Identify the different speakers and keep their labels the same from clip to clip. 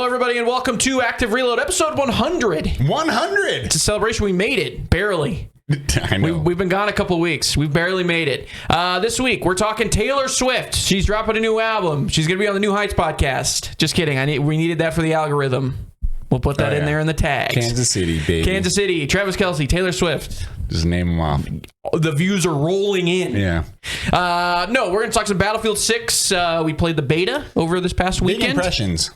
Speaker 1: everybody, and welcome to Active Reload, episode 100.
Speaker 2: 100!
Speaker 1: It's a celebration. We made it, barely.
Speaker 2: I know.
Speaker 1: We've been gone a couple of weeks. We've barely made it. This week, we're talking Taylor Swift. She's dropping a new album. She's going to be on the New Heights podcast. Just kidding. We needed that for the algorithm. We'll put that in there in the tags.
Speaker 2: Kansas City, baby.
Speaker 1: Kansas City, Travis Kelce, Taylor Swift.
Speaker 2: Just name them off.
Speaker 1: The views are rolling in.
Speaker 2: Yeah.
Speaker 1: No, we're going to talk some Battlefield 6. We played the beta over this past weekend.
Speaker 2: Big impressions.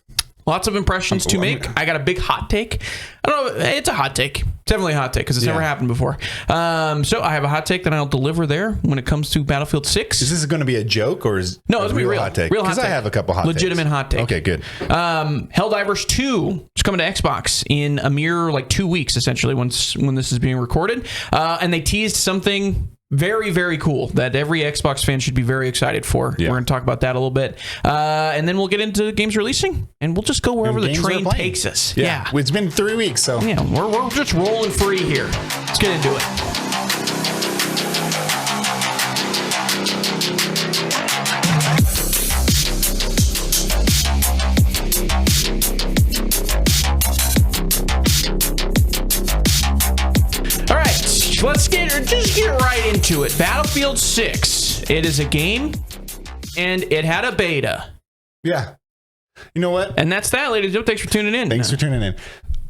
Speaker 1: Lots of impressions to make. I got a big hot take. I don't know. It's a hot take. It's definitely a hot take because it's never happened before. So I have a hot take that I'll deliver there when it comes to Battlefield 6.
Speaker 2: Is this going to be a joke or is
Speaker 1: no, it's going to be real
Speaker 2: hot take?
Speaker 1: Real hot take.
Speaker 2: Because I have a couple hot
Speaker 1: legitimate
Speaker 2: takes.
Speaker 1: Hot take.
Speaker 2: Okay, good.
Speaker 1: Helldivers 2 is coming to Xbox in a mere 2 weeks, essentially, when this is being recorded. And they teased something very, very cool that every Xbox fan should be very excited for.
Speaker 2: Yeah.
Speaker 1: We're going to talk about that a little bit. And then we'll get into games releasing, and we'll just go wherever the train takes us.
Speaker 2: Yeah. It's been 3 weeks, so.
Speaker 1: Yeah, we're just rolling free here. Let's get into it. Let's get right into it. Battlefield 6. It is a game, and it had a beta.
Speaker 2: Yeah. You know what?
Speaker 1: And that's that, ladies and gentlemen. Thanks for tuning in.
Speaker 2: Thanks for tuning in.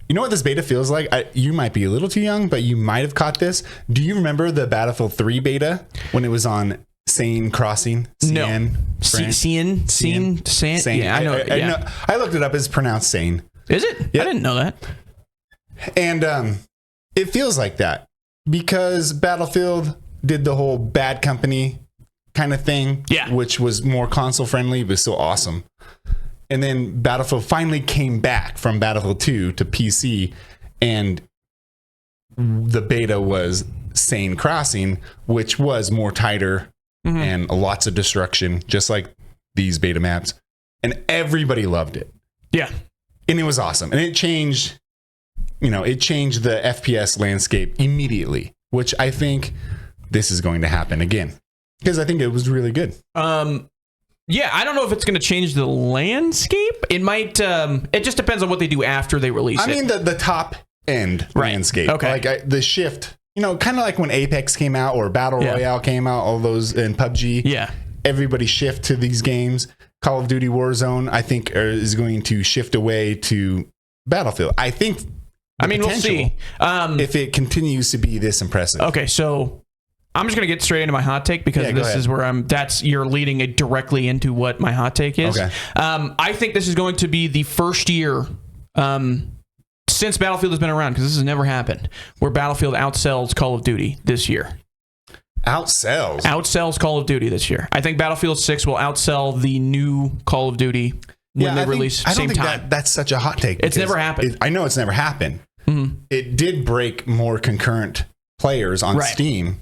Speaker 2: You know what this beta feels like? You might be a little too young, but you might have caught this. Do you remember the Battlefield 3 beta when it was on Seine Crossing?
Speaker 1: No. Seine? Yeah, I know.
Speaker 2: I looked it up. It's pronounced Seine.
Speaker 1: Is it?
Speaker 2: Yep.
Speaker 1: I didn't know that.
Speaker 2: And it feels like that. Because Battlefield did the whole Bad Company kind of thing, which was more console friendly, but still awesome. And then Battlefield finally came back from Battlefield 2 to PC, and the beta was Seine Crossing, which was more tighter and lots of destruction, just like these beta maps. And everybody loved it.
Speaker 1: Yeah.
Speaker 2: And it was awesome. And it changed... it changed the FPS landscape immediately, which I think this is going to happen again because I think it was really good.
Speaker 1: Yeah, I don't know if it's going to change the landscape. It might. It just depends on what they do after they release it.
Speaker 2: I mean, the top end landscape.
Speaker 1: Okay.
Speaker 2: Like the shift, kind of like when Apex came out or Battle Royale came out, all those in PUBG.
Speaker 1: Yeah.
Speaker 2: Everybody shift to these games. Call of Duty Warzone, I think, is going to shift away to Battlefield. I think...
Speaker 1: we'll see.
Speaker 2: If it continues to be this impressive.
Speaker 1: Okay, so I'm just going to get straight into my hot take because this is where you're leading it directly into what my hot take is.
Speaker 2: Okay.
Speaker 1: I think this is going to be the first year since Battlefield has been around, because this has never happened, where Battlefield outsells Call of Duty this year. Outsells Call of Duty this year. I think Battlefield 6 will outsell the new Call of Duty when they release same time.
Speaker 2: I don't think that's such a hot take.
Speaker 1: It's never happened.
Speaker 2: I know it's never happened. Mm-hmm. It did break more concurrent players on Steam,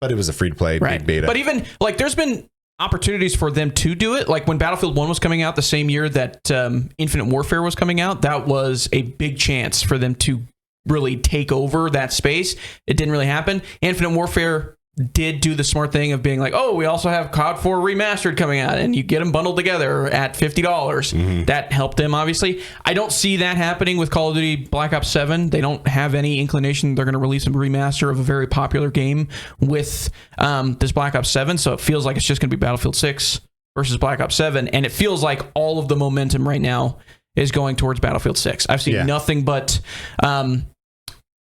Speaker 2: but it was a free-to-play big beta.
Speaker 1: But even, there's been opportunities for them to do it. Like when Battlefield 1 was coming out the same year that Infinite Warfare was coming out, that was a big chance for them to really take over that space. It didn't really happen. Infinite Warfare did do the smart thing of being like, oh, we also have COD 4 Remastered coming out, and you get them bundled together at $50. Mm-hmm. That helped them, obviously. I don't see that happening with Call of Duty Black Ops 7. They don't have any inclination they're going to release a remaster of a very popular game with this Black Ops 7, so it feels like it's just going to be Battlefield 6 versus Black Ops 7, and it feels like all of the momentum right now is going towards Battlefield 6. I've seen nothing but, not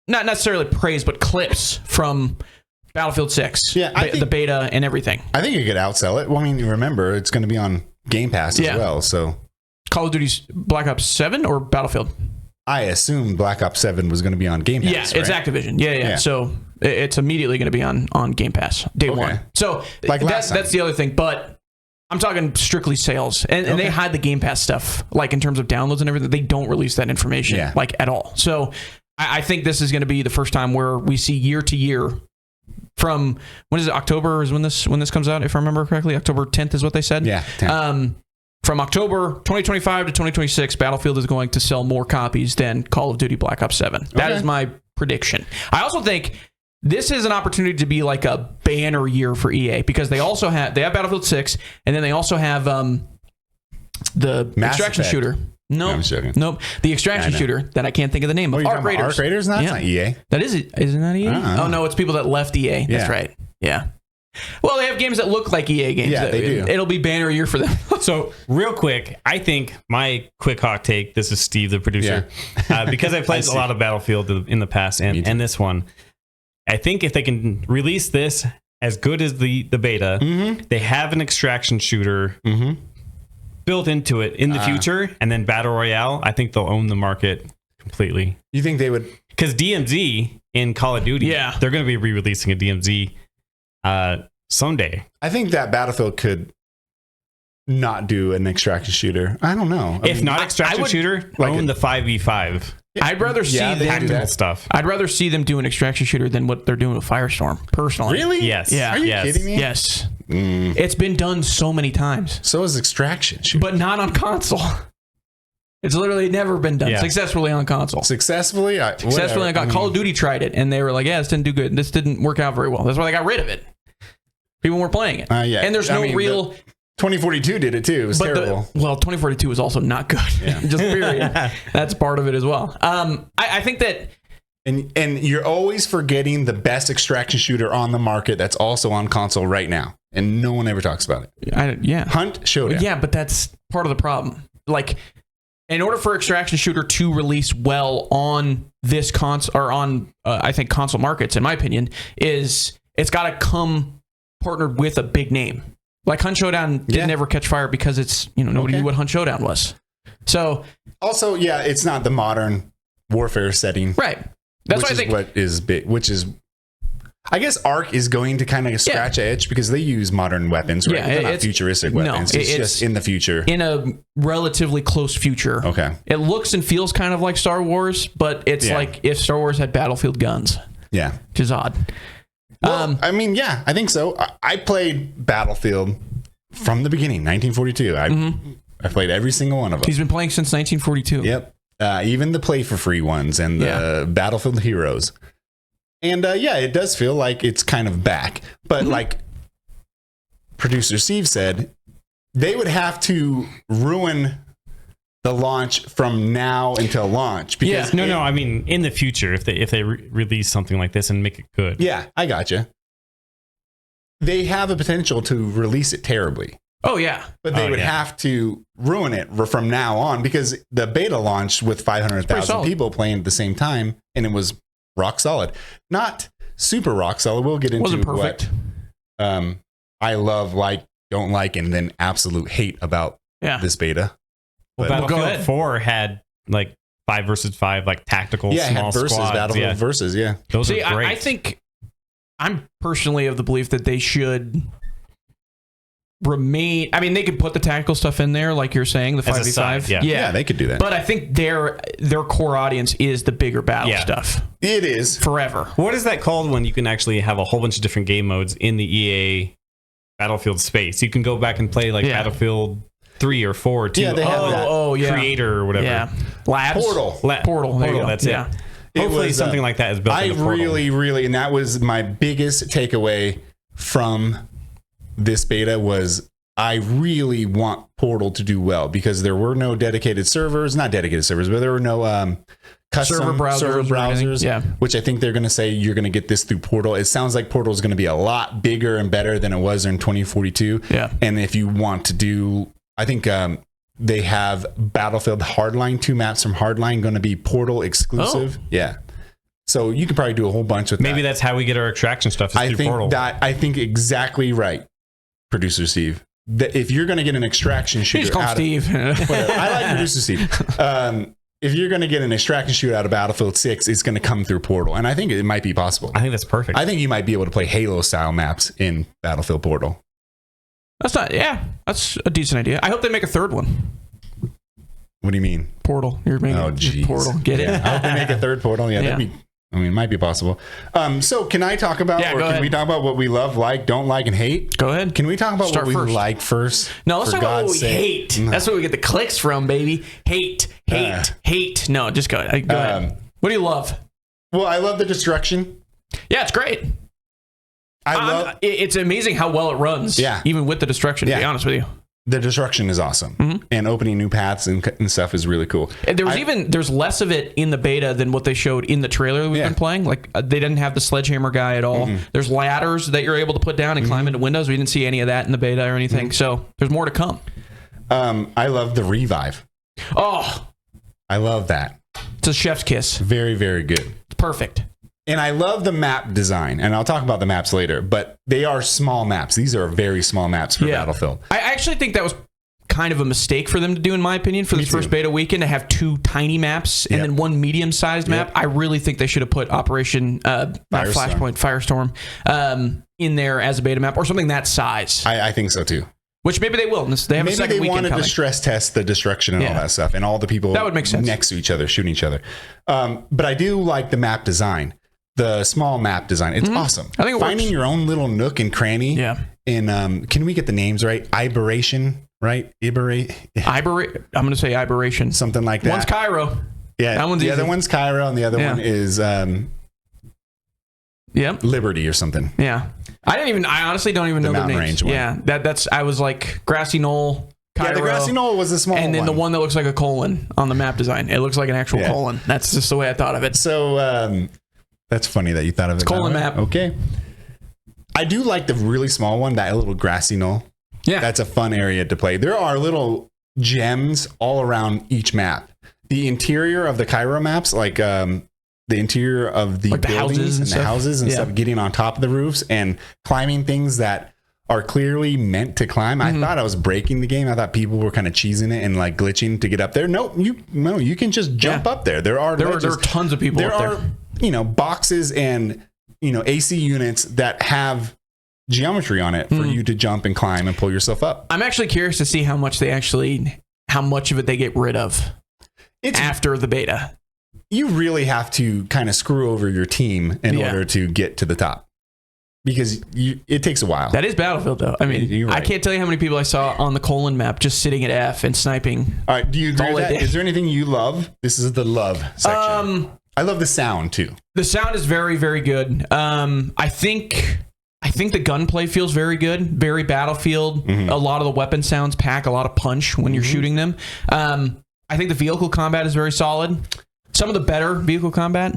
Speaker 1: necessarily praise, but clips from Battlefield 6, the beta and everything.
Speaker 2: I think you could outsell it. Well, I mean, remember, it's going to be on Game Pass as well. So,
Speaker 1: Call of Duty's Black Ops 7 or Battlefield?
Speaker 2: I assumed Black Ops 7 was going to be on Game Pass.
Speaker 1: Yeah, it's Activision. Yeah. So it's immediately going to be on Game Pass day one. So that's the other thing. But I'm talking strictly sales, and they hide the Game Pass stuff, in terms of downloads and everything. They don't release that information at all. So I think this is going to be the first time where we see year to year. From when is it? October is when this comes out, if I remember correctly. October 10th is what they said.
Speaker 2: Yeah. 10th.
Speaker 1: From October 2025 to 2026, Battlefield is going to sell more copies than Call of Duty Black Ops 7. That is my prediction. I also think this is an opportunity to be like a banner year for EA, because they have Battlefield 6, and then they also have the
Speaker 2: Mass
Speaker 1: extraction
Speaker 2: Effect.
Speaker 1: shooter. Nope.
Speaker 2: No, I'm joking.
Speaker 1: Nope. The extraction shooter that I can't think of the name of.
Speaker 2: Arc Raiders. Arc Raiders? No, that's not EA.
Speaker 1: That is it. Isn't that EA? Oh, no, it's people that left EA. That's right. Yeah. Well, they have games that look like EA games.
Speaker 2: Yeah, they do.
Speaker 1: It'll be banner year for them.
Speaker 3: So, real quick, I think my quick hot take, this is Steve, the producer, because I played a lot of Battlefield in the past and this one, I think if they can release this as good as the beta, they have an extraction shooter built into it in the future, and then Battle Royale, I think they'll own the market completely.
Speaker 2: You think they would?
Speaker 3: Because DMZ in Call of Duty, they're going to be re-releasing a DMZ someday.
Speaker 2: I think that Battlefield could not do an extraction shooter. I don't know.
Speaker 3: If not extraction shooter, own the 5v5.
Speaker 1: I'd rather see them
Speaker 3: tactical stuff.
Speaker 1: I'd rather see them do an extraction shooter than what they're doing with Firestorm, personally.
Speaker 2: Really?
Speaker 3: Yes.
Speaker 1: Yeah.
Speaker 2: Are you kidding me?
Speaker 1: Yes. It's been done so many times.
Speaker 2: So is extraction shooter.
Speaker 1: But not on console. It's literally never been done successfully on console.
Speaker 2: Successfully on
Speaker 1: Call of Duty tried it, and they were like, this didn't do good. This didn't work out very well. That's why they got rid of it. People weren't playing it. And there's no real...
Speaker 2: 2042 did it too. It was terrible.
Speaker 1: 2042 was also not good. Yeah. Just period. That's part of it as well. I think that...
Speaker 2: And you're always forgetting the best extraction shooter on the market that's also on console right now. And no one ever talks about it. Hunt Showdown.
Speaker 1: Yeah, but that's part of the problem. Like... In order for extraction shooter to release well on this console or on, I think console markets, in my opinion, is it's got to come partnered with a big name. Like Hunt Showdown didn't ever catch fire because it's nobody knew what Hunt Showdown was. So
Speaker 2: also, it's not the modern warfare setting,
Speaker 1: right? That's
Speaker 2: why I think what is big, which is. I guess Arc is going to kind of scratch an itch because they use modern weapons, right? They're not futuristic weapons. It's just in the future.
Speaker 1: In a relatively close future.
Speaker 2: Okay.
Speaker 1: It looks and feels kind of like Star Wars, but it's like if Star Wars had Battlefield guns.
Speaker 2: Yeah.
Speaker 1: Which is odd.
Speaker 2: Well, I think so. I played Battlefield from the beginning, 1942. I played every single one of them.
Speaker 1: He's been playing since 1942.
Speaker 2: Yep. Even the play for free ones and the Battlefield Heroes. And it does feel like it's kind of back. But like producer Steve said, they would have to ruin the launch from now until launch. Because
Speaker 3: No, I mean, in the future, if they release something like this and make it good.
Speaker 2: Yeah, I gotcha. They have a potential to release it terribly.
Speaker 1: Oh, yeah.
Speaker 2: But they would have to ruin it from now on because the beta launched with 500,000 people playing at the same time, and it was rock solid. Not super rock solid. We'll get into
Speaker 1: Wasn't perfect.
Speaker 2: What I love, don't like, and then absolute hate about this beta.
Speaker 3: Well, Battlefield 4 had 5 versus 5, tactical small
Speaker 2: versus
Speaker 3: squads.
Speaker 2: Battlefield versus,
Speaker 3: Those are great.
Speaker 1: I think I'm personally of the belief that they should remain. I mean, they could put the tactical stuff in there, like you're saying, the 5v5.
Speaker 2: Yeah, they could do that.
Speaker 1: But I think their core audience is the bigger battle stuff.
Speaker 2: It is.
Speaker 1: Forever.
Speaker 3: What is that called when you can actually have a whole bunch of different game modes in the EA Battlefield space? You can go back and play Battlefield 3 or 4 too.
Speaker 2: Yeah, they have that.
Speaker 3: Creator or whatever.
Speaker 1: Yeah. Labs.
Speaker 2: Portal.
Speaker 3: That's it. Hopefully something like that is built into Portal.
Speaker 2: really, and that was my biggest takeaway from this beta was I really want Portal to do well because there were no dedicated servers, not dedicated servers, but there were no custom server browsers, which I think they're going to say you're going to get this through Portal. It sounds like Portal is going to be a lot bigger and better than it was in 2042.
Speaker 1: Yeah.
Speaker 2: And if you want to do, I think they have Battlefield Hardline, 2 maps from Hardline going to be Portal exclusive. Oh. Yeah. So you could probably do a whole bunch with
Speaker 3: Maybe that's how we get our extraction stuff is through Portal.
Speaker 2: I think exactly right, producer Steve. That if you're going to get an extraction shooter,
Speaker 1: call Steve.
Speaker 2: I like producer Steve. If you're going to get an extraction shooter out of Battlefield 6, it's going to come through Portal, and I think it might be possible.
Speaker 3: I think that's perfect.
Speaker 2: I think you might be able to play Halo style maps in Battlefield Portal.
Speaker 1: That's a decent idea. I hope they make a third one.
Speaker 2: What do you mean?
Speaker 1: Portal. You're making Portal. Get it?
Speaker 2: I hope they make a third Portal. Yeah, that'd be. I mean, it might be possible. So can I talk about, we talk about what we love, like, don't like, and hate?
Speaker 1: Go ahead.
Speaker 2: Can we talk about what we like first?
Speaker 1: No, let's talk about what we hate. That's where we get the clicks from, baby. Hate. No, just go ahead. Go ahead. What do you love?
Speaker 2: Well, I love the destruction.
Speaker 1: Yeah, it's great. It's amazing how well it runs.
Speaker 2: Yeah.
Speaker 1: Even with the destruction, to be honest with you.
Speaker 2: the destruction is awesome, and opening new paths and stuff is really cool.
Speaker 1: And there's less of it in the beta than what they showed in the trailer that we've been playing. Like they didn't have the sledgehammer guy at all. There's ladders that you're able to put down and climb into windows. We didn't see any of that in the beta or anything. So there's more to come.
Speaker 2: I love the revive.
Speaker 1: Oh,
Speaker 2: I love that.
Speaker 1: It's a chef's kiss.
Speaker 2: Very, very good.
Speaker 1: It's perfect.
Speaker 2: And I love the map design, and I'll talk about the maps later, but they are small maps. These are very small maps for Battlefield.
Speaker 1: I actually think that was kind of a mistake for them to do, in my opinion, for this first beta weekend, to have 2 tiny maps and then 1 medium-sized map. I really think they should have put Operation Firestorm in there as a beta map, or something that size.
Speaker 2: I think so, too.
Speaker 1: Which maybe they will. They have a second weekend
Speaker 2: Maybe they wanted
Speaker 1: coming.
Speaker 2: to stress test the destruction and all that stuff, and all the people
Speaker 1: that would make sense.
Speaker 2: Next to each other, shooting each other. But I do like the map design. The small map design. It's awesome.
Speaker 1: I think
Speaker 2: finding your own little nook and cranny.
Speaker 1: Yeah.
Speaker 2: In can we get the names right? Iberation, right? I'm going
Speaker 1: to say Iberation.
Speaker 2: Something like that.
Speaker 1: One's Cairo.
Speaker 2: Yeah.
Speaker 1: That one's
Speaker 2: the
Speaker 1: easy.
Speaker 2: other one's Cairo, and the other one is Liberty or something.
Speaker 1: Yeah. I honestly don't even know the
Speaker 2: mountain
Speaker 1: names.
Speaker 2: range one.
Speaker 1: Yeah. I was like Grassy Knoll, Cairo.
Speaker 2: Yeah, the Grassy Knoll was the small one.
Speaker 1: And then the one that looks like a colon on the map design. It looks like an actual colon. That's just the way I thought of it.
Speaker 2: So that's funny that you thought of it.
Speaker 1: Colon map.
Speaker 2: Okay. I do like the really small one, that little Grassy Knoll.
Speaker 1: Yeah.
Speaker 2: That's a fun area to play. There are little gems all around each map. The interior of the Cairo maps, like the interior of the buildings and the houses and stuff, getting on top of the roofs and climbing things that are clearly meant to climb. I thought I was breaking the game. I thought people were kind of cheesing it and like glitching to get up there. No, you can just jump up there. There are
Speaker 1: tons of people up there.
Speaker 2: There are boxes and AC units that have geometry on it for you to jump and climb and pull yourself up.
Speaker 1: I'm actually curious to see how much of it they get rid of after the beta.
Speaker 2: You really have to kind of screw over your team in order to get to the top, because it takes a while.
Speaker 1: That is Battlefield, though. I mean,
Speaker 2: You're right.
Speaker 1: I can't tell you how many people I saw on the colon map just sitting at F and sniping.
Speaker 2: All right, do you agree with that? Is there anything you love? This is the love section. I love the sound too.
Speaker 1: The sound is very, very good. I think the gunplay feels very good, very Battlefield. A lot of the weapon sounds pack a lot of punch when you're shooting them. I think the vehicle combat is very solid. Some of the better vehicle combat.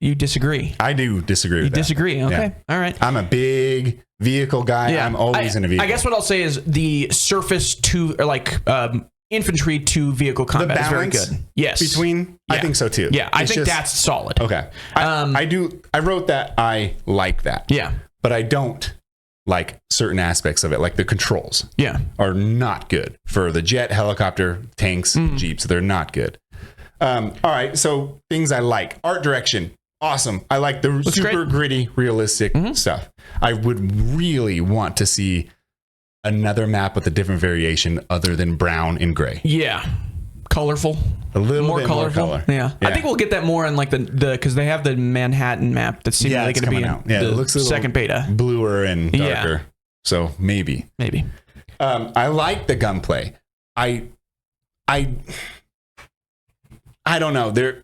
Speaker 1: You disagree? I do disagree with that. You disagree? Okay. Yeah. All right. I'm a big vehicle guy. Yeah. I'm always in a vehicle. I guess what I'll say is the surface to, infantry to vehicle combat is very good. Yes. Between? Yeah. I think so too. Yeah. I think that's solid. Okay. I wrote that. I like that. Yeah. But I don't like certain aspects of it, like the controls. Yeah. Are not good for the jet, helicopter, tanks, jeeps. They're not good. All right. So things I like. Art direction. Awesome. I like the super gritty, realistic stuff. I would really want to see another map with a different variation other than brown and gray. Yeah. Colorful. A little more bit colorful. More color. Yeah. I think we'll get that more in like the because they have the Manhattan map that's seemingly going to be in the it looks second beta. Bluer and darker. Yeah. So maybe. I like the gunplay. I don't know. There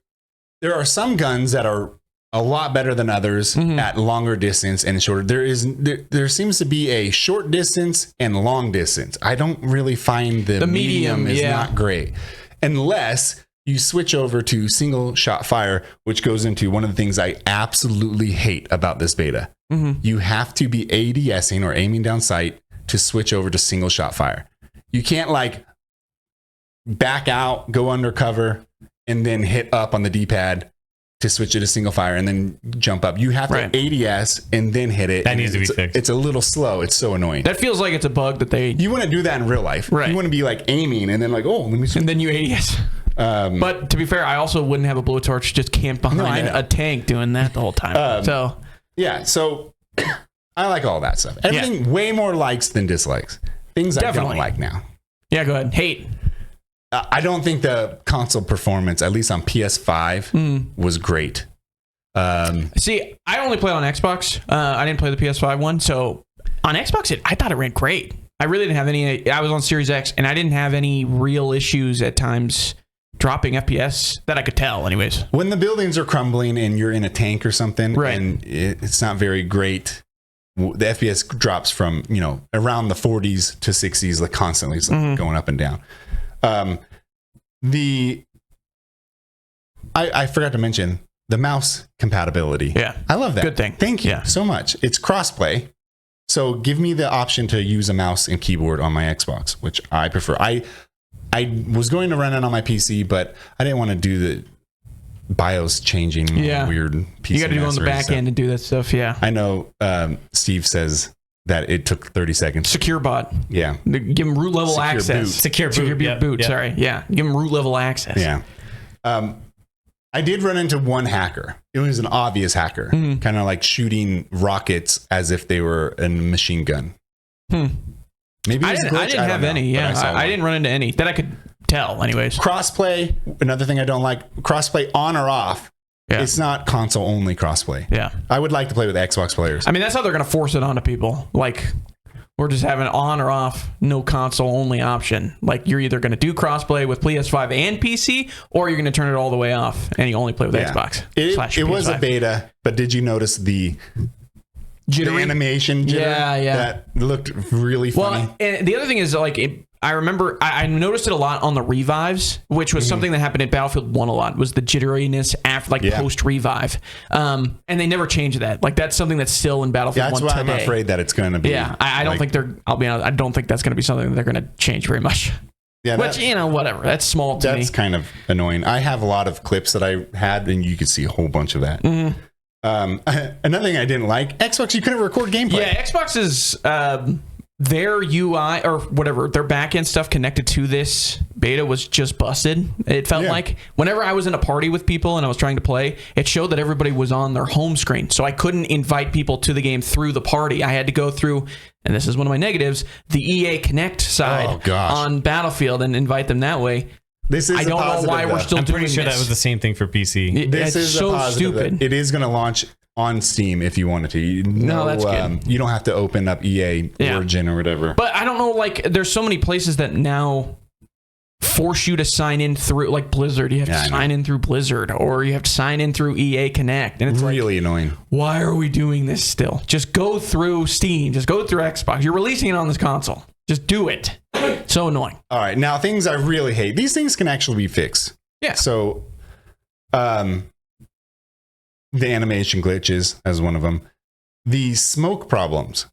Speaker 1: are some guns that are a lot better than others at longer distance and shorter. There seems to be a short distance and long distance. I don't really find the medium is not great unless you switch over to single shot fire, which goes into one of the things I absolutely hate about this beta. You have to be ADSing or aiming down sight to switch over to single shot fire. You can't like back out, go under and then hit up on the D-pad to switch it to single fire and then jump up. You have to ADS and then hit it. That needs to be fixed. It's a little slow. It's so annoying. That feels like it's a bug that you want to do that in real life. Right. You want to be like aiming and then like, let me switch. And then you ADS. But to be fair, I also wouldn't have a blowtorch just camp behind a tank doing that the whole time. So I like all that stuff. Everything way more likes than dislikes. Things I don't like now. Yeah, go ahead. Hate. I don't think the console performance, at least on PS5, was great. See, I only play on Xbox. I didn't play the PS5 one. So on Xbox, I thought it ran great. I really didn't have any. I was on Series X, and I didn't have any real issues at times dropping FPS that I could tell, anyways. When the buildings are crumbling and you're in a tank or something, and it's not very great
Speaker 2: the FPS drops from, around the 40s to 60s, like constantly going up and down. I forgot to mention the mouse compatibility.
Speaker 1: Yeah.
Speaker 2: I love that.
Speaker 1: Good thing.
Speaker 2: Thank you so much. It's crossplay. So give me the option to use a mouse and keyboard on my Xbox, which I prefer. I was going to run it on my PC, but I didn't want to do the BIOS changing weird PC.
Speaker 1: You got to do it on the back end and do that stuff. Yeah.
Speaker 2: I know Steve says that it took 30 seconds.
Speaker 1: Secure bot.
Speaker 2: Yeah.
Speaker 1: Give him root level access.
Speaker 3: Secure boot.
Speaker 1: Sorry. Yeah. Give him root level access.
Speaker 2: Yeah. I did run into one hacker. It was an obvious hacker, kind of like shooting rockets as if they were a machine gun. Maybe
Speaker 1: I didn't have any. Yeah, I didn't run into any that I could tell. Anyways,
Speaker 2: crossplay. Another thing I don't like: crossplay on or off. Yeah. It's not console only crossplay.
Speaker 1: Yeah,
Speaker 2: I would like to play with Xbox players.
Speaker 1: I mean, that's how they're going to force it onto people. Like, we're just having on or off, no console only option. Like, you're either going to do crossplay with PS5 and PC, or you're going to turn it all the way off and you only play with Xbox.
Speaker 2: It was a beta, but did you notice the animation jitter that looked really funny?
Speaker 1: Well, and the other thing is, like, I remember I noticed it a lot on the revives, which was something that happened in Battlefield 1 a lot, was the jitteriness after, like, post revive. And they never changed that. Like, that's something that's still in Battlefield 1 today.
Speaker 2: That's why I'm afraid that it's going to be.
Speaker 1: Yeah, I don't think I'll be honest, I don't think that's going to be something that they're going to change very much. Yeah, which, whatever. That's small to me.
Speaker 2: That's kind of annoying. I have a lot of clips that I had, and you could see a whole bunch of that. Another thing I didn't like, Xbox, you couldn't record gameplay.
Speaker 1: Yeah, Xbox is their UI or whatever, their backend stuff connected to this beta was just busted. It felt like whenever I was in a party with people and I was trying to play, it showed that everybody was on their home screen. So I couldn't invite people to the game through the party. I had to go through, and this is one of my negatives, the EA Connect side on Battlefield and invite them that way.
Speaker 2: I
Speaker 1: don't know why we're still doing this.
Speaker 3: I'm pretty sure that was the same thing for PC.
Speaker 2: This is so stupid. It is going to launch on Steam if you wanted to. No, that's good. You don't have to open up EA Origin or whatever.
Speaker 1: But I don't know, like, there's so many places that now force you to sign in through, like Blizzard. You have to sign in through Blizzard, or you have to sign in through EA Connect. And it's
Speaker 2: really annoying.
Speaker 1: Why are we doing this still? Just go through Steam. Just go through Xbox. You're releasing it on this console. Just do it. So annoying.
Speaker 2: All right. Now, things I really hate. These things can actually be fixed.
Speaker 1: Yeah.
Speaker 2: So, the animation glitches as one of them. The smoke problems,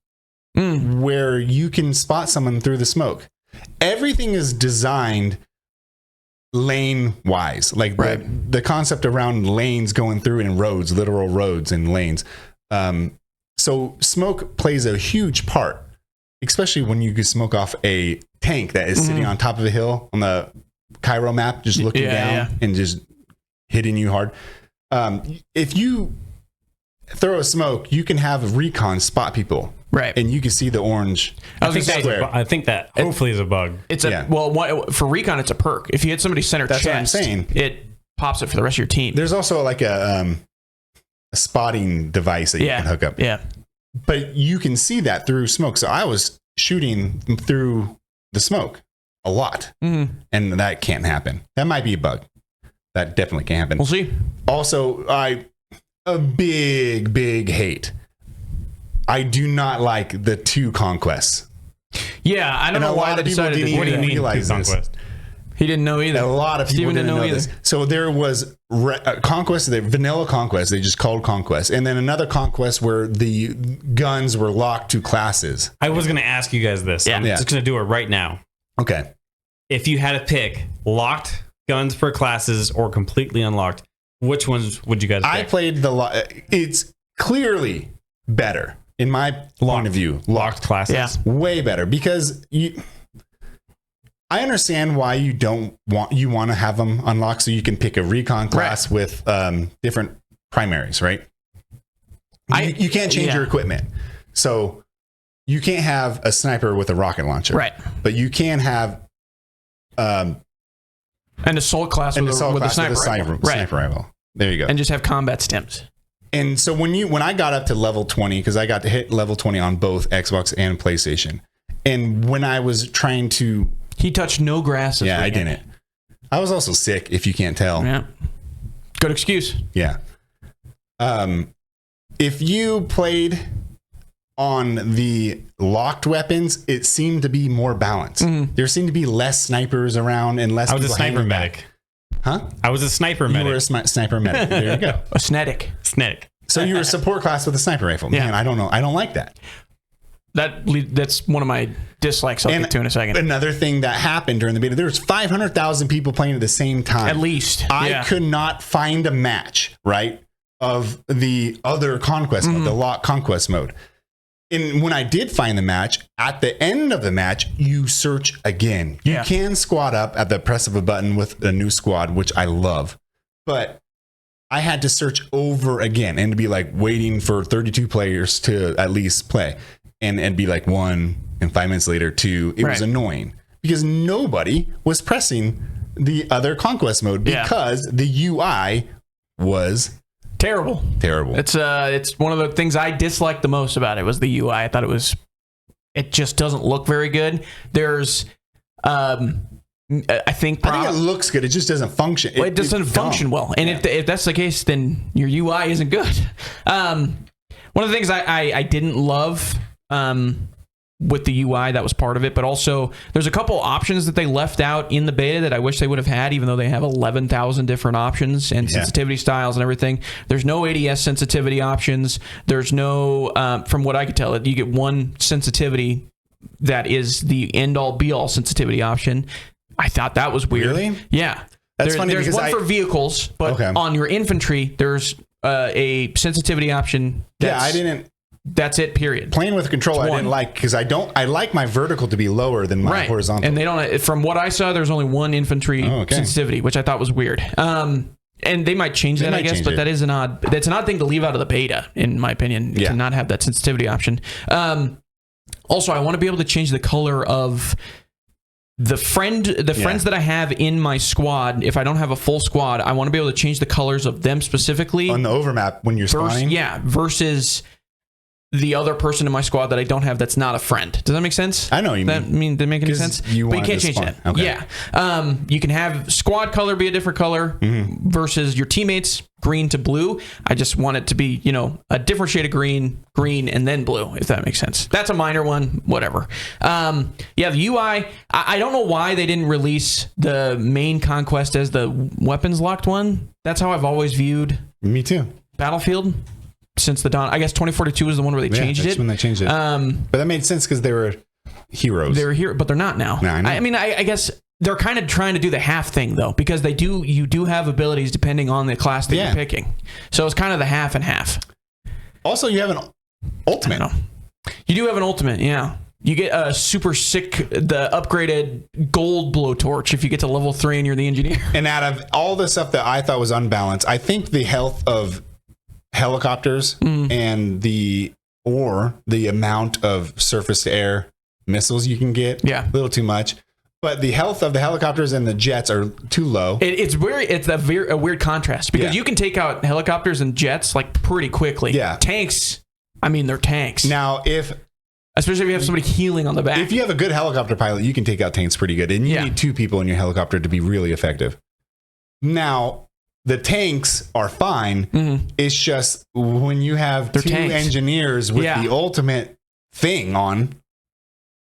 Speaker 2: where you can spot someone through the smoke. Everything is designed lane-wise. Like the concept around lanes going through in roads, literal roads and lanes. So smoke plays a huge part, especially when you can smoke off a tank that is sitting on top of a hill on the Cairo map, just looking down and just hitting you hard. If you throw a smoke, you can have recon spot people,
Speaker 1: right?
Speaker 2: And you can see the orange.
Speaker 3: I think that hopefully is a bug.
Speaker 1: It's for recon, it's a perk. If you hit somebody's center chest,
Speaker 2: what I'm saying.
Speaker 1: It pops it for the rest of your team.
Speaker 2: There's also like a spotting device that you can hook up.
Speaker 1: Yeah,
Speaker 2: but you can see that through smoke. So I was shooting through the smoke a lot, and that can't happen. That might be a bug. That definitely can happen.
Speaker 1: We'll see.
Speaker 2: Also, a big hate. I do not like the 2 conquests.
Speaker 1: Yeah, I don't know why they decided to do that.
Speaker 2: Realize this.
Speaker 1: He didn't know either.
Speaker 2: A lot of people didn't know this. So there was conquest, the vanilla conquest. They just called conquest, and then another conquest where the guns were locked to classes.
Speaker 3: I was going to ask you guys this. I'm just going to do it right now.
Speaker 2: Okay.
Speaker 3: If you had to pick locked guns per classes or completely unlocked, which ones would you guys pick?
Speaker 2: I played it's clearly better in my point of view.
Speaker 3: Locked classes.
Speaker 1: Yeah.
Speaker 2: Way better, because I understand why you want to have them unlocked, so you can pick a recon class with different primaries, right? You can't change your equipment. So you can't have a sniper with a rocket launcher.
Speaker 1: Right.
Speaker 2: But you can have
Speaker 1: an assault class with a
Speaker 2: sniper rifle. There you go.
Speaker 1: And just have combat stims.
Speaker 2: And so when I got up to level 20, because I got to hit level 20 on both Xbox and PlayStation, and when I was trying to...
Speaker 1: He touched no grass.
Speaker 2: Yeah, I didn't. I was also sick, if you can't tell.
Speaker 1: Yeah. Good excuse.
Speaker 2: Yeah. If you played on the locked weapons, it seemed to be more balanced. There seemed to be less snipers around and less.
Speaker 3: I was a
Speaker 2: people
Speaker 3: sniper
Speaker 2: hanging
Speaker 3: medic.
Speaker 2: back. Huh?
Speaker 3: I was a sniper medic.
Speaker 2: You were a sniper medic. There you go.
Speaker 1: A snetic.
Speaker 2: So you were a support class with a sniper rifle.
Speaker 1: Yeah.
Speaker 2: Man, I don't know. I don't like that.
Speaker 1: That's one of my dislikes. I'll get to in a second.
Speaker 2: Another thing that happened during the beta, there was 500,000 people playing at the same time.
Speaker 1: At least.
Speaker 2: I could not find a match, right, of the other conquest mode, the lock conquest mode. And when I did find the match, at the end of the match, you search again. You can squad up at the press of a button with a new squad, which I love. But I had to search over again and to be like waiting for 32 players to at least play. And it'd be like 1, and 5 minutes later 2. It was annoying because nobody was pressing the other conquest mode because the UI was
Speaker 1: terrible. It's one of the things I disliked the most about it was the UI. I thought it just doesn't look very good. There's I think
Speaker 2: it looks good. It just doesn't function.
Speaker 1: It doesn't function well. And if that's the case, then your UI isn't good. One of the things I didn't love with the UI, that was part of it, but also there's a couple options that they left out in the beta that I wish they would have had, even though they have 11,000 different options and sensitivity styles and everything. There's no ADS sensitivity options. There's no, from what I could tell, you get one sensitivity that is the end-all be-all sensitivity option. I thought that was weird.
Speaker 2: Really?
Speaker 1: Yeah.
Speaker 2: That's funny.
Speaker 1: There's one for vehicles, but on your infantry, there's a sensitivity option. That's it, period.
Speaker 2: Playing with a controller, I didn't like because I like my vertical to be lower than my horizontal.
Speaker 1: And they don't, from what I saw, there's only one infantry sensitivity, which I thought was weird. And they might change that, I guess, but that's an odd thing to leave out of the beta, in my opinion, to not have that sensitivity option. Also, I want to be able to change the color of the friends that I have in my squad. If I don't have a full squad, I want to be able to change the colors of them specifically
Speaker 2: on the overmap when you're spawning.
Speaker 1: Versus the other person in my squad that I don't have that's not a friend. Does that make sense?
Speaker 2: I know what you mean.
Speaker 1: Does that make any sense? But you can't change that. Okay. Yeah. You can have squad color be a different color versus your teammates green to blue. I just want it to be, a different shade of green, and then blue, if that makes sense. That's a minor one, whatever. The UI, I don't know why they didn't release the main conquest as the weapons locked one. That's how I've always viewed.
Speaker 2: Me too.
Speaker 1: Battlefield. Since the dawn, I guess 2042 was the one where they changed it.
Speaker 2: That's when they changed it. But that made sense because they were heroes.
Speaker 1: They were here, but they're not now. No, I mean, I guess they're kind of trying to do the half thing though, because you do have abilities depending on the class that you're picking. So it's kind of the half and half.
Speaker 2: Also, you have an ultimate.
Speaker 1: You do have an ultimate, yeah. You get a super sick, the upgraded gold blowtorch if you get to level 3 and you're the engineer. And
Speaker 2: out of all the stuff that I thought was unbalanced, I think the health of helicopters and the amount of surface to air missiles you can get, a little too much. But the health of the helicopters and the jets are too low. It's
Speaker 1: a weird contrast because you can take out helicopters and jets like pretty quickly. Yeah, tanks. I mean, they're tanks.
Speaker 2: Now,
Speaker 1: especially if you have somebody healing on the back.
Speaker 2: If you have a good helicopter pilot, you can take out tanks pretty good, and you need 2 people in your helicopter to be really effective. Now, the tanks are fine. It's just when you have 2 engineers with the ultimate thing on,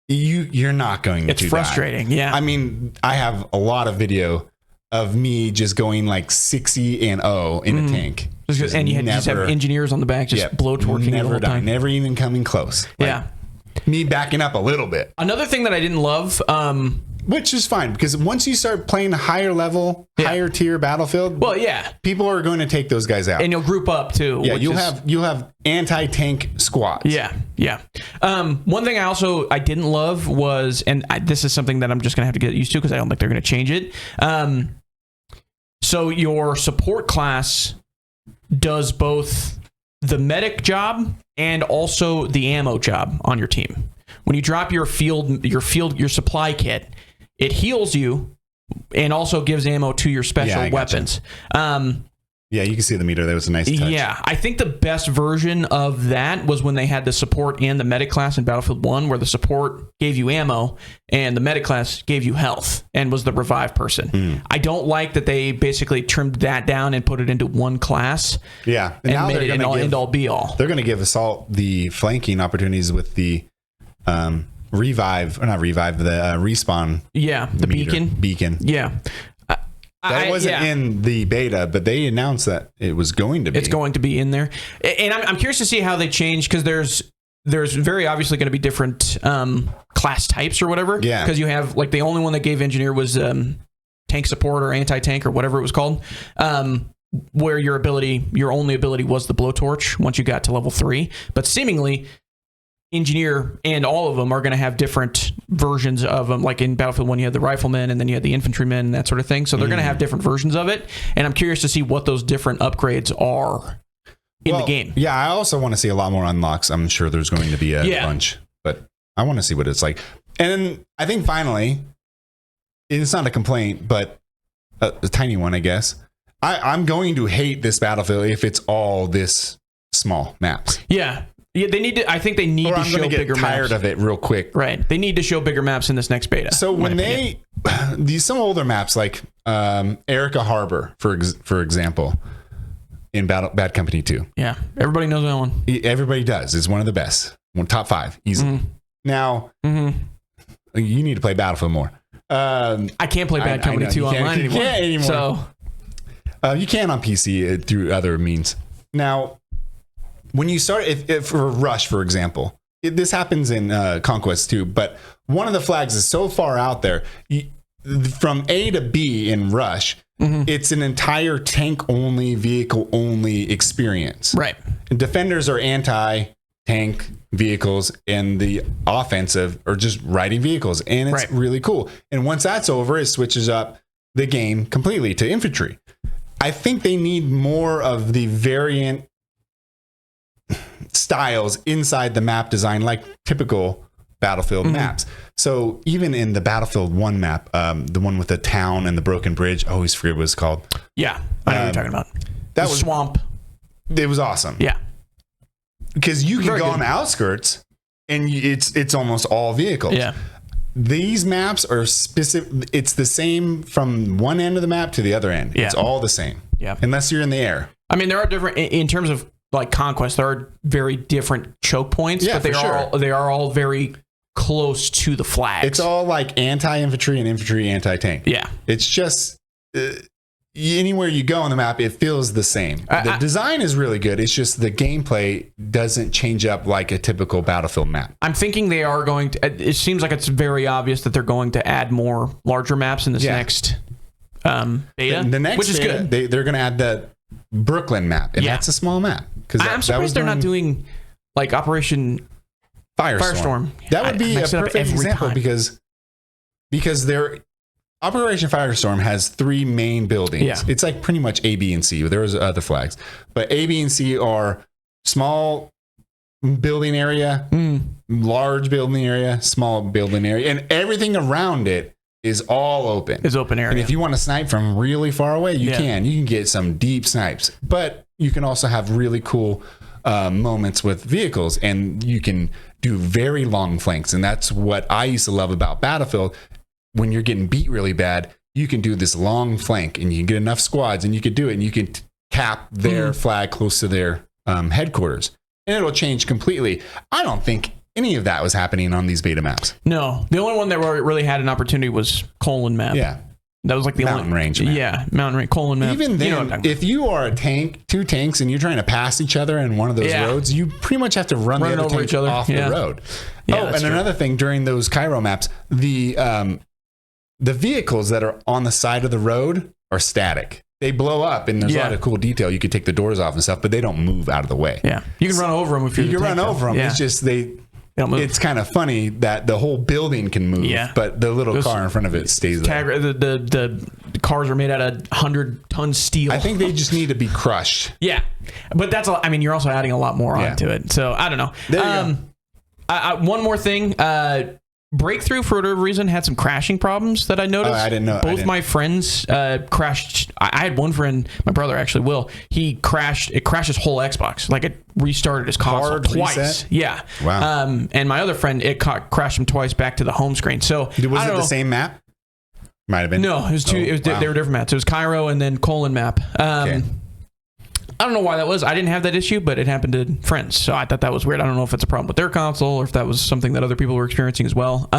Speaker 2: you're not going to die.
Speaker 1: It's frustrating,
Speaker 2: I mean, I have a lot of video of me just going like 60 and 0 in a tank.
Speaker 1: And you just have engineers on the back just blowtorching the whole time.
Speaker 2: Never even coming close. Me backing up a little bit.
Speaker 1: Another thing that I didn't love...
Speaker 2: which is fine because once you start playing higher level, higher tier Battlefield, people are going to take those guys out,
Speaker 1: and you'll group up too.
Speaker 2: Yeah, you'll have anti-tank squads.
Speaker 1: Yeah. One thing I didn't love was, and this is something that I'm just gonna have to get used to because I don't think they're gonna change it. So your support class does both the medic job and also the ammo job on your team. When you drop your supply kit, it heals you and also gives ammo to your special weapons.
Speaker 2: Yeah, you can see the meter. That was a nice touch.
Speaker 1: Yeah, I think the best version of that was when they had the support and the medic class in Battlefield 1, where the support gave you ammo and the medic class gave you health and was the revive person. I don't like that they basically trimmed that down and put it into one class.
Speaker 2: Yeah,
Speaker 1: and made it an end-all be-all.
Speaker 2: They're going to give Assault the flanking opportunities with the the respawn.
Speaker 1: Yeah, the beacon. Yeah.
Speaker 2: That wasn't in the beta, but they announced that it was going to be.
Speaker 1: It's going to be in there. And I'm curious to see how they change, because there's very obviously going to be different class types or whatever.
Speaker 2: Yeah.
Speaker 1: Because you have, like, the only one that gave engineer was tank support or anti-tank or whatever it was called, where your only ability was the blowtorch once you got to level 3. But seemingly, engineer and all of them are going to have different versions of them. Like in Battlefield 1, you had the riflemen, and then you had the infantrymen and that sort of thing. So they're going to have different versions of it. And I'm curious to see what those different upgrades are in the game.
Speaker 2: Yeah, I also want to see a lot more unlocks. I'm sure there's going to be a bunch, but I want to see what it's like. And then I think finally, it's not a complaint, but a tiny one, I guess. I'm going to hate this Battlefield if it's all this small maps.
Speaker 1: Yeah. Yeah, they need to. I think they need to show bigger maps.
Speaker 2: I'm tired of it real quick.
Speaker 1: Right, they need to show bigger maps in this next beta.
Speaker 2: So when some older maps like Erica Harbor, for example, in Bad Company 2.
Speaker 1: Yeah, everybody knows that one.
Speaker 2: Everybody does. It's one of the best. Top 5 easily. Now you need to play Battlefield more. I
Speaker 1: can't play Bad Company 2 online anymore.
Speaker 2: You can't anymore. So you can on PC through other means. Now, when you start, if for Rush, for example, this happens in Conquest too, but one of the flags is so far out there, from A to B in Rush, it's an entire tank-only, vehicle-only experience.
Speaker 1: Right.
Speaker 2: And defenders are anti-tank vehicles, and the offensive are just riding vehicles, and it's really cool. And once that's over, it switches up the game completely to infantry. I think they need more of the variant styles inside the map design, like typical Battlefield maps. So even in the Battlefield 1 map, the one with the town and the broken bridge, I always forget what it's called.
Speaker 1: Yeah, I know what you're talking about.
Speaker 2: That was
Speaker 1: swamp.
Speaker 2: It was awesome.
Speaker 1: Yeah,
Speaker 2: because you can go on the outskirts and it's almost all vehicles.
Speaker 1: Yeah.
Speaker 2: These maps are specific. It's the same from one end of the map to the other end. Yeah. It's all the same.
Speaker 1: Yeah.
Speaker 2: Unless you're in the air.
Speaker 1: I mean, there are different in terms of like Conquest. There are very different choke points, but they are all very close to the flags.
Speaker 2: It's all like anti-infantry and infantry anti-tank.
Speaker 1: Yeah.
Speaker 2: It's just anywhere you go on the map, it feels the same. The design is really good. It's just the gameplay doesn't change up like a typical Battlefield map.
Speaker 1: I'm thinking they are going to. It seems like it's very obvious that they're going to add more larger maps in this next beta,
Speaker 2: the next
Speaker 1: which is
Speaker 2: beta,
Speaker 1: good.
Speaker 2: They're going to add the Brooklyn map, and that's a small map.
Speaker 1: I'm surprised they're not doing like Operation Firestorm.
Speaker 2: That would be a perfect example because their Operation Firestorm has 3 main buildings.
Speaker 1: Yeah.
Speaker 2: It's like pretty much A, B, and C. There was other flags, but A, B, and C are small building area, large building area, small building area, and everything around it is all open.
Speaker 1: It's open area.
Speaker 2: And if you want to snipe from really far away, you can. You can get some deep snipes, but you can also have really cool moments with vehicles, and you can do very long flanks. And that's what I used to love about Battlefield. When you're getting beat really bad, you can do this long flank, and you can get enough squads, and you can do it, and you can tap their flag close to their headquarters, and it'll change completely. I don't think any of that was happening on these beta maps.
Speaker 1: No, the only one that really had an opportunity was Colon map.
Speaker 2: Yeah,
Speaker 1: that was like the
Speaker 2: mountain range map.
Speaker 1: Yeah, mountain range Colon map.
Speaker 2: Even then, if you are a tank, 2 tanks, and you're trying to pass each other in one of those roads, you pretty much have to run the other tank off the road.
Speaker 1: Yeah,
Speaker 2: and another thing during those Cairo maps, the vehicles that are on the side of the road are static. They blow up, and there's a lot of cool detail. You can take the doors off and stuff, but they don't move out of the way.
Speaker 1: Yeah, you can run over them if you
Speaker 2: can run over them. Yeah. It's just it's kind of funny that the whole building can move, but the little car in front of it stays there.
Speaker 1: The cars are made out of 100-ton steel.
Speaker 2: I think they just need to be crushed.
Speaker 1: Yeah, but that's I mean, you're also adding a lot more onto it. So I don't know. There you go. One more thing. Breakthrough, for whatever reason, had some crashing problems that I noticed.
Speaker 2: I didn't know.
Speaker 1: Both my friends crashed. I had one friend, my brother actually, Will. He crashed. It crashed his whole Xbox. Like it restarted his console
Speaker 2: Hard
Speaker 1: twice.
Speaker 2: reset?
Speaker 1: Yeah.
Speaker 2: Wow.
Speaker 1: And my other friend, it crashed him twice back to the home screen. So
Speaker 2: was it the same map? Might have been.
Speaker 1: No, it was two. They were different maps. It was Cairo and then colon map. Okay. I don't know why that was. I didn't have that issue, but it happened to friends. So I thought that was weird. I don't know if it's a problem with their console or if that was something that other people were experiencing as well.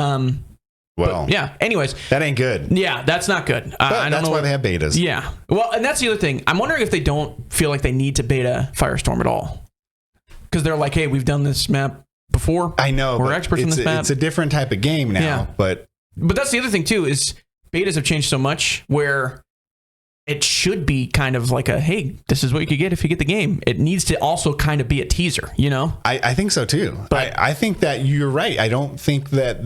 Speaker 2: Well,
Speaker 1: yeah. Anyways,
Speaker 2: that ain't good.
Speaker 1: Yeah, that's not good.
Speaker 2: But that's why they have betas.
Speaker 1: Yeah. Well, and that's the other thing. I'm wondering if they don't feel like they need to beta Firestorm at all, because they're like, hey, we've done this map before.
Speaker 2: I know.
Speaker 1: We're experts in this map.
Speaker 2: It's a different type of game now.
Speaker 1: Yeah.
Speaker 2: But
Speaker 1: that's the other thing too, is betas have changed so much where it should be kind of like a, hey, this is what you could get if you get the game. It needs to also kind of be a teaser, you know?
Speaker 2: I think so too. But I think that you're right. I don't think that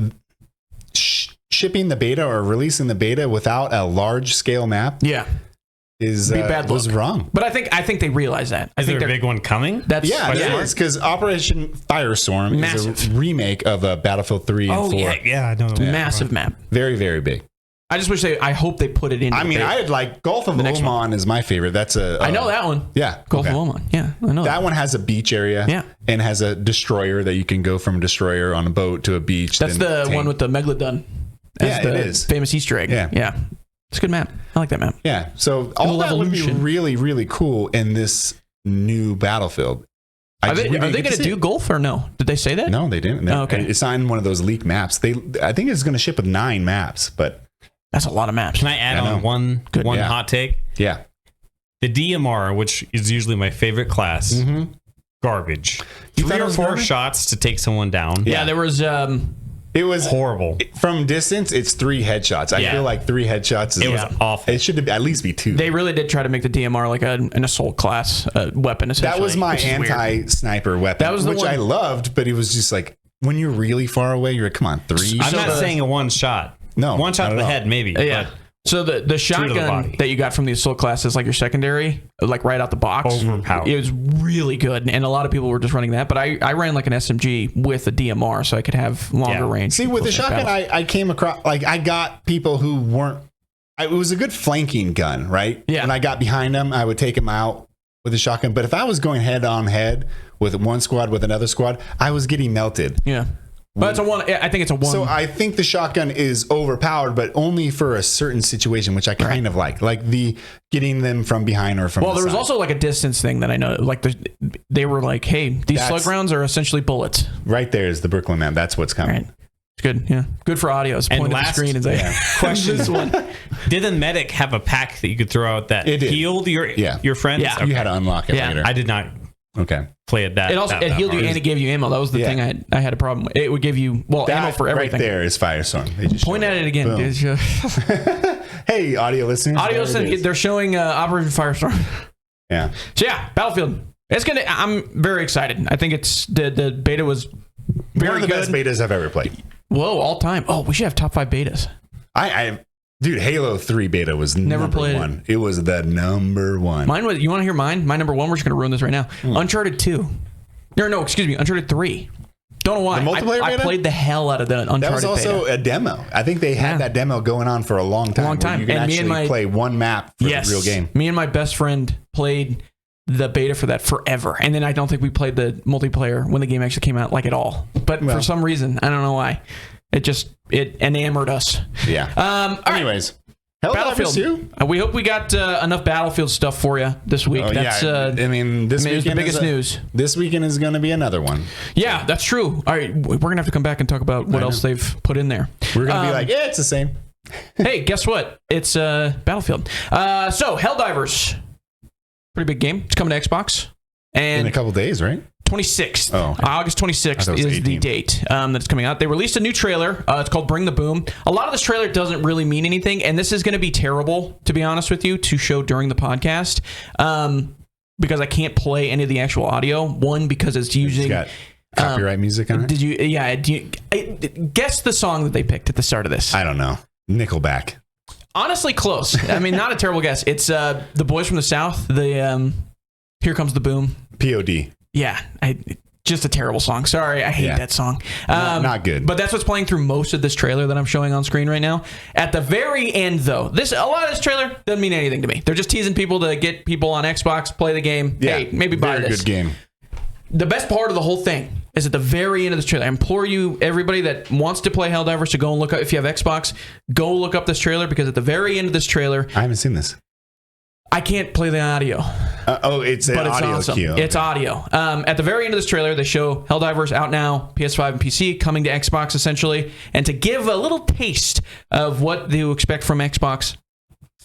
Speaker 2: shipping the beta or releasing the beta without a large scale map is was wrong.
Speaker 1: But I think they realize that.
Speaker 3: Is there a big one coming?
Speaker 2: There is, because Operation Firestorm is a remake of Battlefield 3 and 4.
Speaker 3: Yeah, I know.
Speaker 1: Massive map.
Speaker 2: Very, very big.
Speaker 1: I just wish I hope they put it in.
Speaker 2: I mean, I like Gulf of Oman is my favorite. That's
Speaker 1: I know that one.
Speaker 2: Yeah.
Speaker 1: Gulf of Oman. Yeah, I know
Speaker 2: that one has a beach area.
Speaker 1: Yeah.
Speaker 2: And has a destroyer that you can go from a destroyer on a boat to a beach.
Speaker 1: That's the one with the Megalodon.
Speaker 2: Yeah, it is.
Speaker 1: Famous Easter egg.
Speaker 2: Yeah.
Speaker 1: Yeah. It's a good map. I like that map.
Speaker 2: Yeah. So all that would be really, really cool in this new Battlefield.
Speaker 1: Are they going to do Gulf or no? Did they say that?
Speaker 2: No, they didn't.
Speaker 1: Okay.
Speaker 2: It's not in one of those leaked maps. I think it's going to ship with 9 maps, but
Speaker 1: that's a lot of maps.
Speaker 3: Can I add on one hot take?
Speaker 2: Yeah.
Speaker 3: The DMR, which is usually my favorite class, garbage. 3 or 4 shots to take someone down.
Speaker 1: Yeah, there was...
Speaker 2: it was
Speaker 3: horrible.
Speaker 2: From distance, it's 3 headshots. I feel like 3 headshots
Speaker 3: was awful.
Speaker 2: It should at least be 2.
Speaker 1: They really did try to make the DMR like an assault class weapon, essentially.
Speaker 2: That was my anti-sniper weapon,
Speaker 1: that was the
Speaker 2: which I loved, but it was just like, when you're really far away, you're like, come on, 3
Speaker 3: I'm not saying a 1 shot.
Speaker 2: No,
Speaker 3: 1 shot to the head, maybe.
Speaker 1: Yeah. So the shotgun that you got from the assault class is like your secondary, like right out the box.
Speaker 3: Overpowered.
Speaker 1: It was really good, and a lot of people were just running that. But I ran like an SMG with a DMR, so I could have longer range.
Speaker 2: See, with the shotgun, I came across, like, I got people who weren't. It was a good flanking gun, right? Yeah. When I got behind them, I would take them out with a shotgun. But if I was going head on head with one squad with another squad, I was getting melted.
Speaker 1: Yeah. But it's a 1. I think it's a 1.
Speaker 2: So I think the shotgun is overpowered, but only for a certain situation, which I kind of like the getting them from behind or from.
Speaker 1: Well, there was also like a distance thing that I know. Like they were like, "Hey, these slug rounds are essentially bullets."
Speaker 2: Right there is the Brooklyn map. That's what's coming.
Speaker 1: Right. It's good. Yeah, good for audio. It's point at the screen and say,
Speaker 3: "Question this one." Did the medic have a pack that you could throw out that healed your friends?
Speaker 2: Yeah, you had to unlock it later.
Speaker 3: I did not.
Speaker 2: Okay.
Speaker 3: Play it that.
Speaker 1: It healed you and it gave you ammo. That was the thing I had a problem with. It would give you ammo for everything.
Speaker 2: Right there is Firestorm. They just
Speaker 1: point at it again.
Speaker 2: Hey, audio listeners.
Speaker 1: They're showing Operation Firestorm.
Speaker 2: Yeah.
Speaker 1: So yeah, Battlefield. I'm very excited. I think it's the beta was very
Speaker 2: one of the best betas I've ever played.
Speaker 1: Whoa, all time. Oh, we should have top 5 betas.
Speaker 2: Dude, Halo 3 beta was
Speaker 1: never
Speaker 2: number
Speaker 1: played
Speaker 2: 1. It was the number 1.
Speaker 1: Mine was. You want to hear mine? My number 1. We're just going to ruin this right now. Uncharted 2. No, excuse me. Uncharted 3. Don't know why.
Speaker 2: The multiplayer beta?
Speaker 1: I played the hell out of the Uncharted beta.
Speaker 2: That was also a demo. I think they had that demo going on for a long time. You can actually play one map for the real game.
Speaker 1: Me and my best friend played the beta for that forever, and then I don't think we played the multiplayer when the game actually came out like at all. But for some reason, I don't know why. It enamored us.
Speaker 2: Yeah. Anyways,
Speaker 1: Battlefield 2. We hope we got enough Battlefield stuff for you this week.
Speaker 2: This weekend
Speaker 1: is the biggest news.
Speaker 2: This weekend is going to be another one.
Speaker 1: Yeah, that's true. All right, we're going to have to come back and talk about what else they've put in there.
Speaker 2: We're going to be like, it's the same.
Speaker 1: Hey, guess what? It's Battlefield. So, Helldivers. Pretty big game. It's coming to Xbox. And
Speaker 2: in a couple days, right?
Speaker 1: 26th. August 26th is the date that's coming out. They released a new trailer. It's called Bring the Boom. A lot of this trailer doesn't really mean anything, and this is going to be terrible, to be honest with you, to show during the podcast because I can't play any of the actual audio. One, because it's using...
Speaker 2: It's got copyright music on it?
Speaker 1: Did you... Yeah. Guess the song that they picked at the start of this.
Speaker 2: I don't know. Nickelback.
Speaker 1: Honestly, close. I mean, not a terrible guess. It's the Boys from the South. The Here Comes the Boom.
Speaker 2: POD.
Speaker 1: Yeah, just a terrible song. Sorry, I hate that song.
Speaker 2: Not good.
Speaker 1: But that's what's playing through most of this trailer that I'm showing on screen right now. At the very end, though, a lot of this trailer doesn't mean anything to me. They're just teasing people to get people on Xbox, play the game.
Speaker 2: Yeah,
Speaker 1: hey, maybe buy
Speaker 2: very
Speaker 1: this.
Speaker 2: good game.
Speaker 1: The best part of the whole thing is at the very end of this trailer. I implore you, everybody that wants to play Helldivers, to go and look up, if you have Xbox, go look up this trailer, because at the very end of this trailer,
Speaker 2: I haven't seen this.
Speaker 1: I can't play the audio.
Speaker 2: It's an audio
Speaker 1: awesome.
Speaker 2: cue.
Speaker 1: It's audio. At the very end of this trailer, they show Helldivers out now, PS5 and PC, coming to Xbox essentially. And to give a little taste of what to expect from Xbox,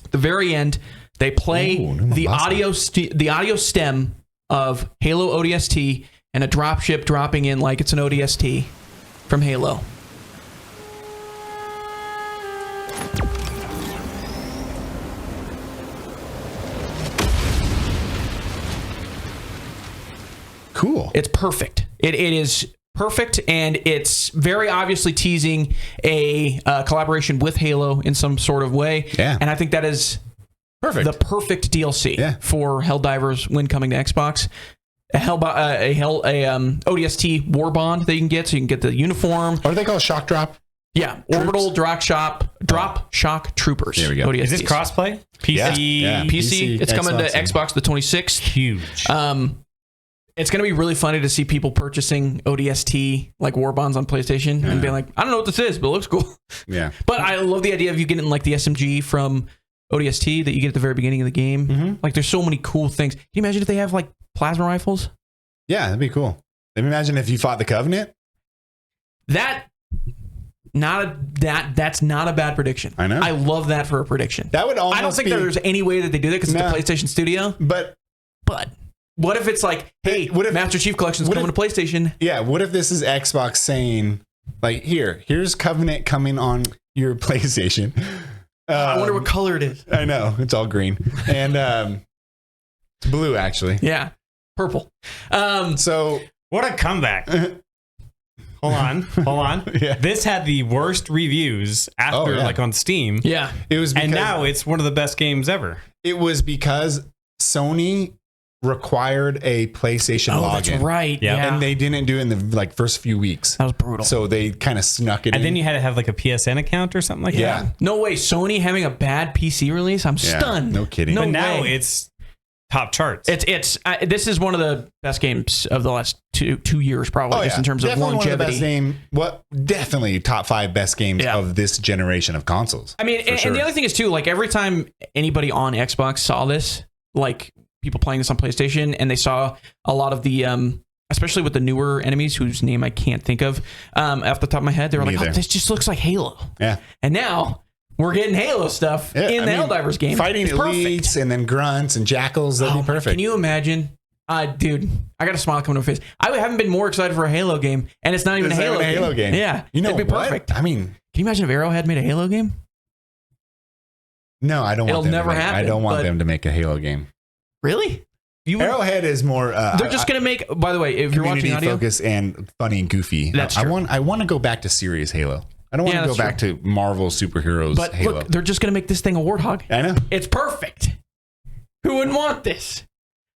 Speaker 1: at the very end, they play the audio stem of Halo ODST and a dropship dropping in like it's an ODST from Halo.
Speaker 2: Cool.
Speaker 1: It's perfect. It is perfect, and it's very obviously teasing a collaboration with Halo in some sort of way.
Speaker 2: Yeah.
Speaker 1: And I think that is
Speaker 2: perfect.
Speaker 1: The perfect DLC for Helldivers when coming to Xbox. A ODST war bond that you can get, so you can get the uniform.
Speaker 2: What do they call Shock Drop?
Speaker 1: Yeah, Orbital Drop Shock Troopers.
Speaker 2: There we go.
Speaker 1: ODSTs.
Speaker 3: Is this crossplay? PC?
Speaker 2: Yeah.
Speaker 1: PC. It's coming to Xbox the 26th.
Speaker 3: Huge.
Speaker 1: It's going to be really funny to see people purchasing ODST like war bonds on PlayStation and being like, I don't know what this is, but it looks cool.
Speaker 2: Yeah.
Speaker 1: But I love the idea of you getting like the SMG from ODST that you get at the very beginning of the game.
Speaker 2: Mm-hmm.
Speaker 1: Like there's so many cool things. Can you imagine if they have like plasma rifles?
Speaker 2: Yeah, that'd be cool. Imagine if you fought the Covenant.
Speaker 1: That's not a bad prediction.
Speaker 2: I know.
Speaker 1: I love that for a prediction.
Speaker 2: That would almost
Speaker 1: I don't think there's any way that they do that because it's the PlayStation Studio.
Speaker 2: But
Speaker 1: what if it's like, hey,
Speaker 2: what if
Speaker 1: Master Chief Collection's coming to PlayStation?
Speaker 2: Yeah, what if this is Xbox saying, like, here's Covenant coming on your PlayStation.
Speaker 1: I wonder what color it is.
Speaker 2: I know, it's all green. And it's blue, actually.
Speaker 1: Yeah, purple.
Speaker 2: So
Speaker 3: what a comeback. Hold on.
Speaker 2: Yeah.
Speaker 3: This had the worst reviews after, like on Steam.
Speaker 1: Yeah.
Speaker 2: It was because,
Speaker 3: and now it's one of the best games ever.
Speaker 2: It was because Sony required a PlayStation login.
Speaker 1: That's right. Yeah.
Speaker 2: And they didn't do it in the first few weeks.
Speaker 1: That was brutal.
Speaker 2: So they kind of snuck it in.
Speaker 3: And then you had to have like a PSN account or something like that.
Speaker 1: No way. Sony having a bad PC release? I'm stunned.
Speaker 2: No kidding.
Speaker 3: But now it's top charts.
Speaker 1: This is one of the best games of the last two years, probably, just in terms of longevity.
Speaker 2: Definitely top 5 best games of this generation of consoles.
Speaker 1: I mean, and the other thing is too, like every time anybody on Xbox saw this, like people playing this on PlayStation, and they saw a lot of the, especially with the newer enemies whose name I can't think of off the top of my head, they were like, oh, this just looks like Halo.
Speaker 2: Yeah.
Speaker 1: And now we're getting Halo stuff in the Helldivers game.
Speaker 2: Fighting elites and then grunts and jackals, that'd be perfect.
Speaker 1: Can you imagine? Dude, I got a smile coming to my face. I haven't been more excited for a Halo game, and it's not even a Halo game. Yeah.
Speaker 2: You know,
Speaker 1: it'd be perfect.
Speaker 2: I mean,
Speaker 1: can you imagine if Arrowhead made a Halo game?
Speaker 2: No, I don't want them
Speaker 1: never happen.
Speaker 2: I don't want them to make a Halo game.
Speaker 1: Really?
Speaker 2: Arrowhead is more.
Speaker 1: They're just going to make. By the way, if you're watching audio,
Speaker 2: focus and funny and goofy.
Speaker 1: That's true.
Speaker 2: I want to go back to serious Halo. I don't want to go back to Marvel superheroes.
Speaker 1: But
Speaker 2: Halo.
Speaker 1: Look, they're just going to make this thing a warthog.
Speaker 2: I know.
Speaker 1: It's perfect. Who wouldn't want this?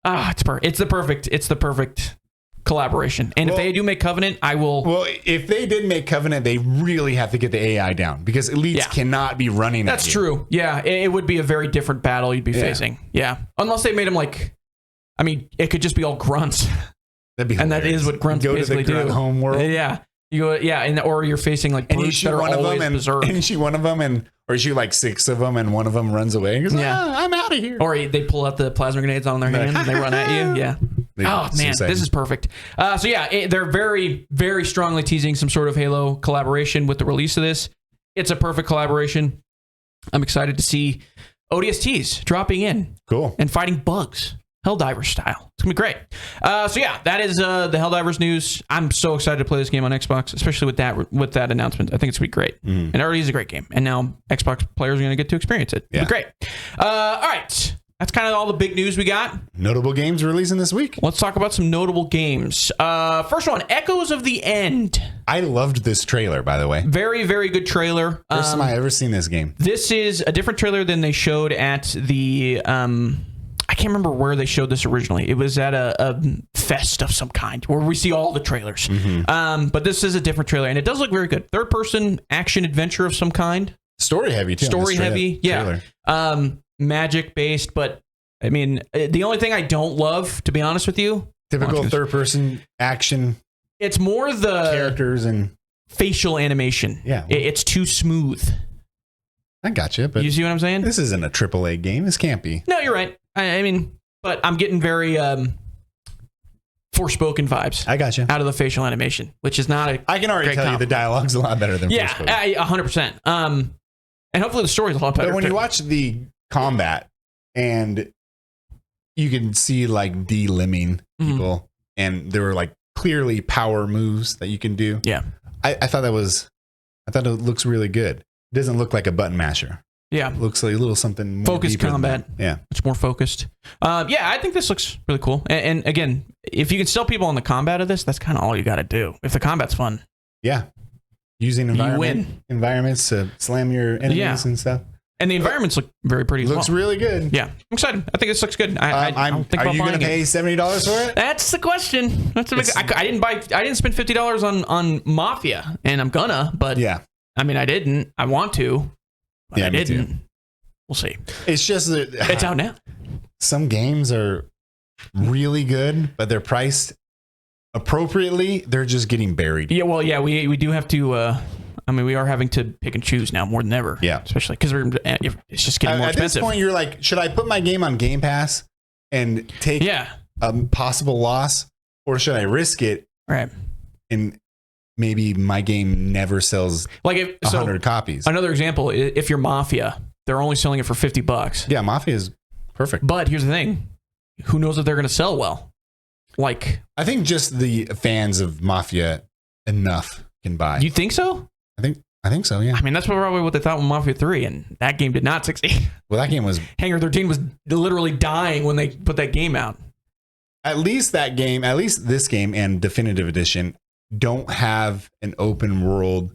Speaker 1: It's the perfect collaboration. And if they do make Covenant, I will.
Speaker 2: Well, if they did make Covenant, they really have to get the AI down because elites cannot be running.
Speaker 1: That's true. Yeah, it would be a very different battle you'd be facing. Yeah, unless they made them like. I mean, it could just be all grunts.
Speaker 2: That'd be hilarious.
Speaker 1: And that is what grunts basically do.
Speaker 2: Go to the home world.
Speaker 1: Yeah. You go, or you're facing like brutes that are always berserk.
Speaker 2: And you shoot one of them, or you shoot like 6 of them, and one of them runs away and goes, I'm out of here.
Speaker 1: Or they pull out the plasma grenades on their hand and they run at you. Yeah. Oh, man, this is perfect. They're very, very strongly teasing some sort of Halo collaboration with the release of this. It's a perfect collaboration. I'm excited to see ODSTs dropping in.
Speaker 2: Cool.
Speaker 1: And fighting bugs. Helldivers style. It's going to be great. That is the Helldivers news. I'm so excited to play this game on Xbox, especially with that announcement. I think it's going to be great. And it already is a great game. And now Xbox players are going to get to experience it. It'll be great. All right. That's kind of all the big news we got.
Speaker 2: Notable games releasing this week.
Speaker 1: Let's talk about some notable games. First one, Echoes of the End.
Speaker 2: I loved this trailer, by the way.
Speaker 1: Very, very good trailer.
Speaker 2: First time I ever seen this game.
Speaker 1: This is a different trailer than they showed at the... I can't remember where they showed this originally. It was at a fest of some kind where we see all the trailers. But this is a different trailer, and it does look very good. Third-person action adventure of some kind.
Speaker 2: Story heavy, too.
Speaker 1: Story heavy, yeah. Magic-based, but, I mean, the only thing I don't love, to be honest with you...
Speaker 2: Typical third-person action...
Speaker 1: It's more the...
Speaker 2: Characters and...
Speaker 1: Facial animation.
Speaker 2: Yeah.
Speaker 1: It's too smooth.
Speaker 2: I gotcha, but...
Speaker 1: You see what I'm saying?
Speaker 2: This isn't a AAA game. This can't be.
Speaker 1: No, you're right. I mean, but I'm getting very... Forspoken vibes.
Speaker 2: I gotcha.
Speaker 1: Out of the facial animation, which is not a.
Speaker 2: I can already tell you the dialogue's a lot better than Forspoken.
Speaker 1: 100%. And hopefully the story's a lot better.
Speaker 2: But when you watch the combat and you can see like de-limbing people, and there were like clearly power moves that you can do.
Speaker 1: Yeah,
Speaker 2: I thought it looks really good. It doesn't look like a button masher.
Speaker 1: Yeah,
Speaker 2: it looks like a little something more
Speaker 1: focused combat.
Speaker 2: Yeah,
Speaker 1: much more focused. Yeah, I think this looks really cool. And again, if you can sell people on the combat of this, that's kind of all you got to do. If the combat's fun,
Speaker 2: yeah, using environments to slam your enemies and stuff.
Speaker 1: And the environments look very pretty.
Speaker 2: Looks really good.
Speaker 1: Yeah, I'm excited. I think this looks good.
Speaker 2: Are you going to pay $70 for it?
Speaker 1: That's the question. I didn't spend $50 on Mafia, and I'm gonna. But yeah, I mean, I didn't. I want to. But I didn't. Too. We'll see.
Speaker 2: It's just that
Speaker 1: it's out now.
Speaker 2: Some games are really good, but they're priced appropriately. They're just getting buried.
Speaker 1: Yeah, well, yeah, we do have to. I mean, we are having to pick and choose now more than ever.
Speaker 2: Yeah,
Speaker 1: especially because it's just getting more expensive.
Speaker 2: At this point, you're like, should I put my game on Game Pass and take a possible loss, or should I risk it?
Speaker 1: Right.
Speaker 2: And maybe my game never sells like 100 copies.
Speaker 1: Another example, if you're Mafia, they're only selling it for $50.
Speaker 2: Yeah, Mafia is perfect.
Speaker 1: But here's the thing. Who knows if they're going to sell well? Like,
Speaker 2: I think just the fans of Mafia enough can buy.
Speaker 1: You think so?
Speaker 2: I think so, yeah.
Speaker 1: I mean, that's probably what they thought with Mafia 3, and that game did not succeed.
Speaker 2: Well, that game was...
Speaker 1: Hangar 13 was literally dying when they put that game out.
Speaker 2: At least this game and Definitive Edition don't have an open world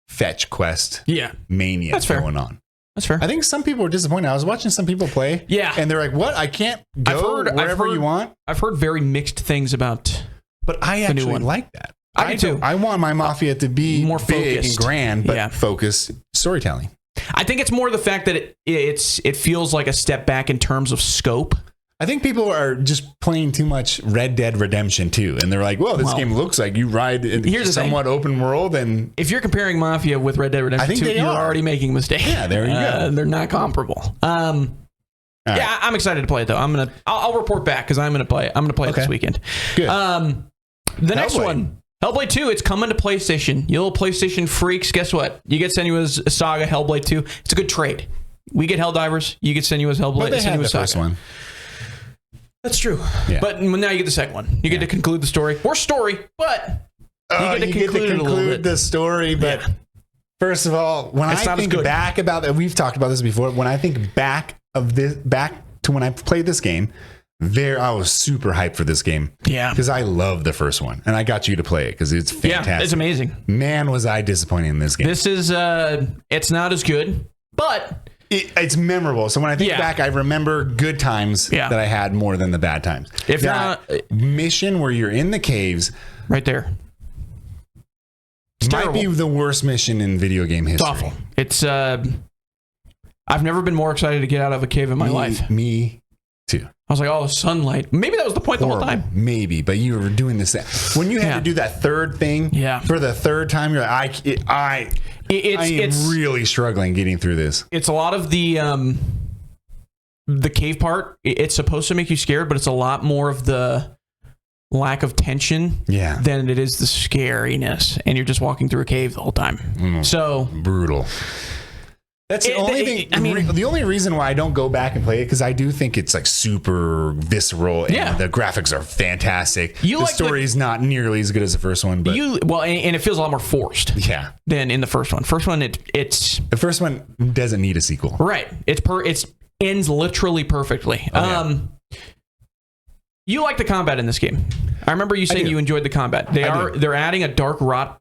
Speaker 2: fetch quest mania going on.
Speaker 1: That's fair.
Speaker 2: I think some people were disappointed. I was watching some people play.
Speaker 1: Yeah.
Speaker 2: And they're like, what? I can't go wherever you want?
Speaker 1: I've heard very mixed things about
Speaker 2: But I actually like that.
Speaker 1: I do too.
Speaker 2: I want my Mafia to be
Speaker 1: more
Speaker 2: big
Speaker 1: focused
Speaker 2: and grand, but focused storytelling.
Speaker 1: I think it's more the fact that it feels like a step back in terms of scope.
Speaker 2: I think people are just playing too much Red Dead Redemption 2, and they're like, well, this game looks like you ride in somewhat open world. And
Speaker 1: if you're comparing Mafia with Red Dead Redemption 2, you're already making a mistake.
Speaker 2: Yeah, there you go.
Speaker 1: They're not comparable. Yeah, I'm excited to play it, though. I'll report back because I'm gonna play it this weekend.
Speaker 2: Good.
Speaker 1: The next one, Hellblade 2, it's coming to PlayStation. You little PlayStation freaks, guess what? You get Senua's Saga, Hellblade 2. It's a good trade. We get Helldivers, you get Senua's Hellblade.
Speaker 2: But they had the first one.
Speaker 1: That's true. Yeah. But now you get the second one. You get to conclude the story. More story, but you get to conclude
Speaker 2: the story. But first of all, when I think back about that, we've talked about this before. When I think back to when I played this game, I was super hyped for this game.
Speaker 1: Yeah.
Speaker 2: Because I love the first one. And I got you to play it because it's fantastic.
Speaker 1: Yeah, it's amazing.
Speaker 2: Man, was I disappointed in this game.
Speaker 1: This is, it's not as good, but...
Speaker 2: It's memorable. So when I think back, I remember good times that I had more than the bad times.
Speaker 1: If
Speaker 2: that mission where you're in the caves...
Speaker 1: Right there.
Speaker 2: Might be the worst mission in video game history.
Speaker 1: It's awful. It's... I've never been more excited to get out of a cave in my life.
Speaker 2: Me too.
Speaker 1: I was like, oh, sunlight. Maybe that was the point the whole time.
Speaker 2: Maybe, but you were doing this. When you had to do that third thing for the third time, you're like, I am really struggling getting through this.
Speaker 1: It's a lot of the cave part. It's supposed to make you scared, but it's a lot more of the lack of tension than it is the scariness. And you're just walking through a cave the whole time. So
Speaker 2: brutal. That's the only thing. I mean, the only reason why I don't go back and play it because I do think it's like super visceral and the graphics are fantastic. The story's not nearly as good as the first one, but
Speaker 1: and it feels a lot more forced.
Speaker 2: Yeah.
Speaker 1: Than in the first one. First one, it's
Speaker 2: the first one doesn't need a sequel.
Speaker 1: Right. It ends literally perfectly. You like the combat in this game. I remember you saying you enjoyed the combat. They're adding a dark rot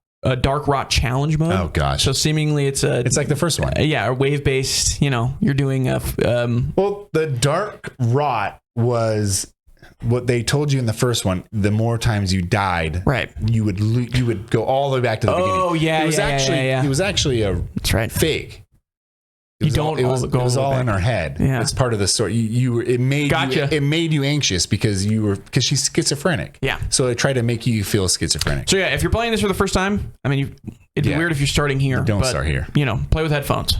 Speaker 1: challenge mode.
Speaker 2: Oh gosh.
Speaker 1: So seemingly it's
Speaker 2: like the first one.
Speaker 1: A wave based, you're doing
Speaker 2: well, the dark rot was what they told you in the first one, the more times you died,
Speaker 1: right,
Speaker 2: you would go all the way back to the beginning.
Speaker 1: Oh yeah,
Speaker 2: it was actually a
Speaker 1: That's right.
Speaker 2: fake.
Speaker 1: It was
Speaker 2: all in her head.
Speaker 1: Yeah.
Speaker 2: It's part of the story. It made you anxious because she's schizophrenic.
Speaker 1: Yeah.
Speaker 2: So it tried to make you feel schizophrenic.
Speaker 1: So yeah, if you're playing this for the first time, I mean, it'd be weird if you're starting here.
Speaker 2: Don't start here.
Speaker 1: Play with headphones.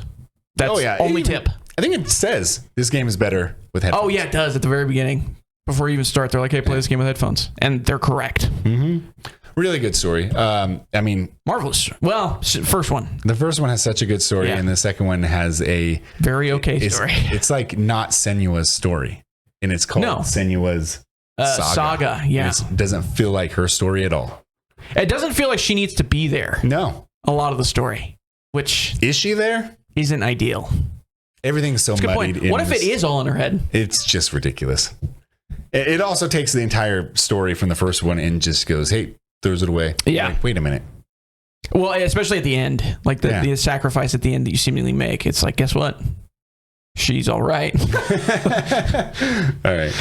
Speaker 1: That's only tip.
Speaker 2: I think it says this game is better with headphones.
Speaker 1: Oh yeah, it does at the very beginning. Before you even start, they're like, hey, play this game with headphones. And they're correct.
Speaker 2: Mm-hmm. Really good story.
Speaker 1: Marvelous. Well, first one.
Speaker 2: The first one has such a good story, and the second one has a
Speaker 1: very okay story.
Speaker 2: It's like not Senua's story, and it's called Senua's Saga.
Speaker 1: Yeah.
Speaker 2: It doesn't feel like her story at all.
Speaker 1: It doesn't feel like she needs to be there.
Speaker 2: No.
Speaker 1: A lot of the story, which
Speaker 2: is she there?
Speaker 1: Isn't ideal.
Speaker 2: Everything's so muddied.
Speaker 1: What if it is all in her head?
Speaker 2: It's just ridiculous. It also takes the entire story from the first one and just goes, hey, throws it away.
Speaker 1: Yeah.
Speaker 2: Like, wait a minute.
Speaker 1: Well, especially at the end, like the sacrifice at the end that you seemingly make. It's like, guess what? She's all right.
Speaker 2: All right.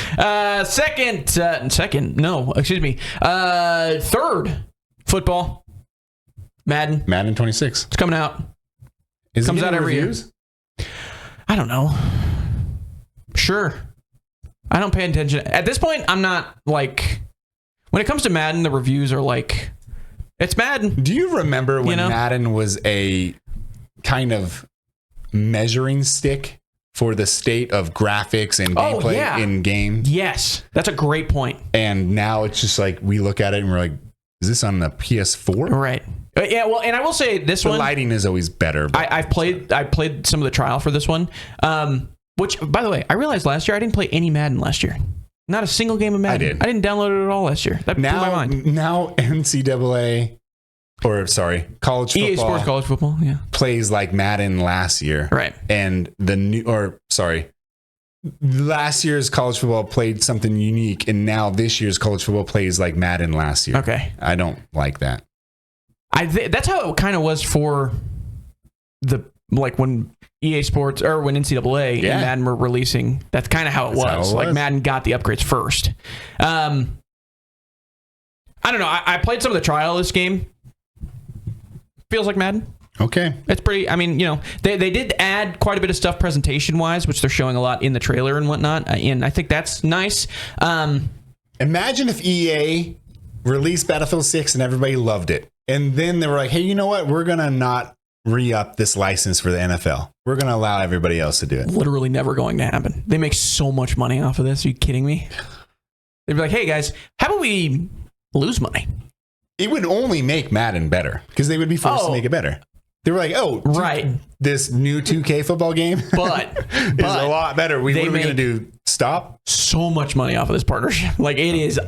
Speaker 1: Third, football. Madden
Speaker 2: 26.
Speaker 1: It's coming out.
Speaker 2: Comes out every year.
Speaker 1: I don't know. Sure. I don't pay attention. At this point, I'm not like... When it comes to Madden, the reviews are like, it's Madden.
Speaker 2: Do you remember when Madden was a kind of measuring stick for the state of graphics and gameplay in games?
Speaker 1: Yes. That's a great point.
Speaker 2: And now it's just like, we look at it and we're like, is this on the PS4?
Speaker 1: Right. Yeah, well, and I will say this one...
Speaker 2: The lighting is always better.
Speaker 1: I played some of the trial for this one, which, by the way, I realized last year I didn't play any Madden last year. Not a single game of Madden. I didn't download it at all last year. That blew my mind.
Speaker 2: Now NCAA, college football.
Speaker 1: EA Sports College Football,
Speaker 2: plays like Madden last year.
Speaker 1: Right.
Speaker 2: And last year's college football played something unique, and now this year's college football plays like Madden last year.
Speaker 1: Okay.
Speaker 2: I don't like that.
Speaker 1: That's how it kind of was for when EA Sports or when NCAA and Madden were releasing. That's kind of how it was. Like Madden got the upgrades first. I don't know. I played some of the trial of this game. Feels like Madden.
Speaker 2: Okay.
Speaker 1: It's pretty, they did add quite a bit of stuff presentation wise, which they're showing a lot in the trailer and whatnot. And I think that's nice.
Speaker 2: Imagine if EA released Battlefield 6 and everybody loved it. And then they were like, hey, you know what? We're going to not re-up this license for the NFL. We're going to allow everybody else to do it.
Speaker 1: Literally never going to happen. They make so much money off of this. Are you kidding me? They'd be like, hey guys, how about we lose money?
Speaker 2: It would only make Madden better because they would be forced to make it better. They were like, this new 2K football game but is a lot better. What are we going to do? Stop?
Speaker 1: So much money off of this partnership. Like, it is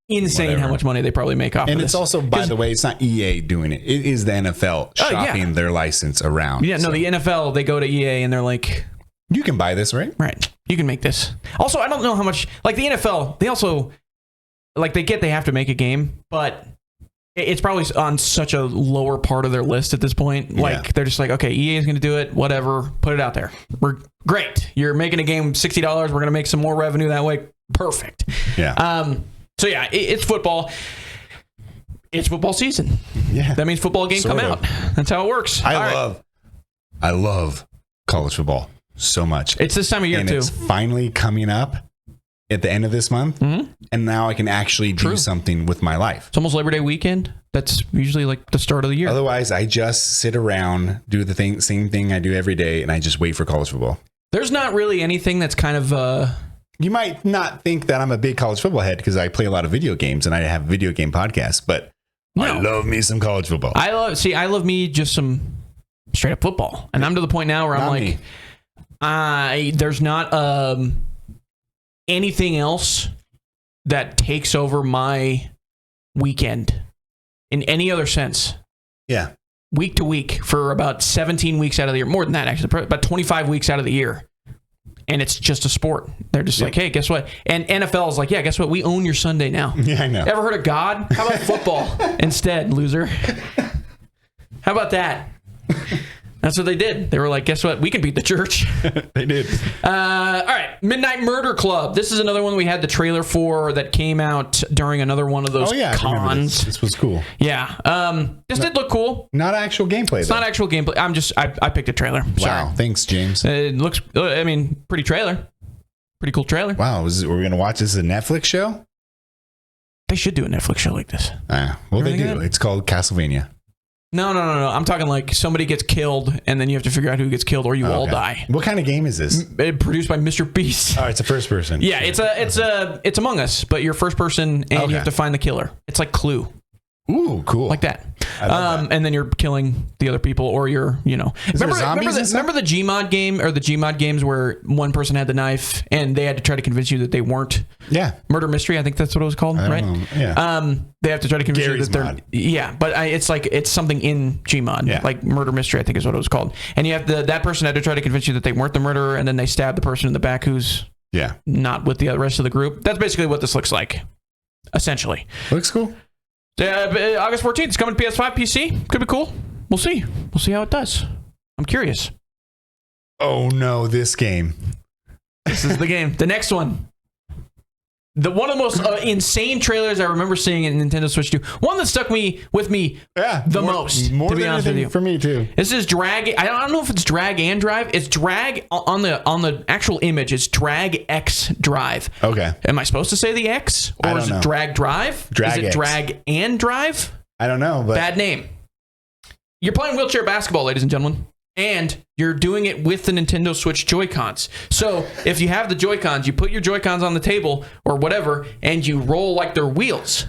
Speaker 1: insane how much money they probably make off of this.
Speaker 2: And it's also, by the way, it's not EA doing it. It is the NFL shopping their license around.
Speaker 1: Yeah, no, the NFL, they go to EA and they're like...
Speaker 2: You can buy this, right?
Speaker 1: Right. You can make this. Also, I don't know how much... Like, the NFL, they also... Like, they have to make a game, but... It's probably on such a lower part of their list at this point. Like, they're just like, okay, EA is going to do it. Whatever. Put it out there. We're great. You're making a game $60. We're going to make some more revenue that way. Perfect.
Speaker 2: Yeah.
Speaker 1: So, yeah, it's football. It's football season.
Speaker 2: Yeah.
Speaker 1: That means football game come out. That's how it works.
Speaker 2: I love college football so much.
Speaker 1: It's this time of year, too.
Speaker 2: It's finally coming up at the end of this month, and now I can actually do something with my life.
Speaker 1: It's almost Labor Day weekend. That's usually like the start of the year.
Speaker 2: Otherwise, I just sit around, do the same thing I do every day, and I just wait for college football.
Speaker 1: There's not really anything that's kind of...
Speaker 2: You might not think that I'm a big college football head because I play a lot of video games and I have a video game podcasts, but I love me some college football.
Speaker 1: I love me just some straight up football. And I'm to the point now where I'm like, there's not... anything else that takes over my weekend in any other sense.
Speaker 2: Yeah.
Speaker 1: Week to week for about 17 weeks out of the year. More than that, actually. About 25 weeks out of the year. And it's just a sport. They're just like, hey, guess what? And NFL is like, yeah, guess what? We own your Sunday now.
Speaker 2: Yeah, I know.
Speaker 1: Ever heard of God? How about football instead, loser? How about that? That's what they did. They were like, guess what? We can beat the church.
Speaker 2: They did.
Speaker 1: All right. Midnight Murder Club. This is another one we had the trailer for that came out during another one of those cons.
Speaker 2: This was cool.
Speaker 1: Yeah. This did look cool.
Speaker 2: Not actual gameplay,
Speaker 1: It's not actual gameplay. I picked a trailer. Sorry.
Speaker 2: Wow. Thanks, James.
Speaker 1: It looks, pretty trailer. Pretty cool trailer.
Speaker 2: Wow. We're going to watch this as a Netflix show?
Speaker 1: They should do a Netflix show like this.
Speaker 2: Well, they do. It's called Castlevania.
Speaker 1: No. I'm talking like somebody gets killed and then you have to figure out who gets killed or you all die.
Speaker 2: What kind of game is this?
Speaker 1: Produced by Mr. Beast.
Speaker 2: Oh, it's a first person.
Speaker 1: Yeah, it's Among Us, but you're first person and you have to find the killer. It's like Clue.
Speaker 2: Ooh, cool.
Speaker 1: Like that.
Speaker 2: I love that.
Speaker 1: And then you're killing the other people or you're, remember the Gmod game or the Gmod games where one person had the knife and they had to try to convince you that they weren't.
Speaker 2: Yeah.
Speaker 1: Murder Mystery, I think that's what it was called, right?
Speaker 2: Yeah.
Speaker 1: They have to try to convince
Speaker 2: Gary's
Speaker 1: you that they're
Speaker 2: mod.
Speaker 1: Yeah, but it's something in Gmod.
Speaker 2: Yeah.
Speaker 1: Like Murder Mystery, I think is what it was called. And you have that person had to try to convince you that they weren't the murderer and then they stab the person in the back who's not with the rest of the group. That's basically what this looks like. Essentially.
Speaker 2: Looks cool.
Speaker 1: August 14th, it's coming to PS5, PC. Could be cool. We'll see. We'll see how it does. I'm curious.
Speaker 2: Oh no, this game.
Speaker 1: This is the game. The next one. One of the most insane trailers I remember seeing in Nintendo Switch 2. One that stuck with me the most,
Speaker 2: more
Speaker 1: to be
Speaker 2: than
Speaker 1: honest with you.
Speaker 2: For me too.
Speaker 1: This is drag. I don't know if it's drag and drive. It's drag on the actual image. It's drag X drive.
Speaker 2: Okay.
Speaker 1: Am I supposed to say the X or is it drag drive?
Speaker 2: Drag
Speaker 1: is it
Speaker 2: X.
Speaker 1: drag and drive?
Speaker 2: I don't know, but
Speaker 1: Bad name. You're playing wheelchair basketball, ladies and gentlemen, and you're doing it with the Nintendo Switch Joy-Cons. So if you have the Joy-Cons, you put your Joy-Cons on the table or whatever, and you roll like they're wheels.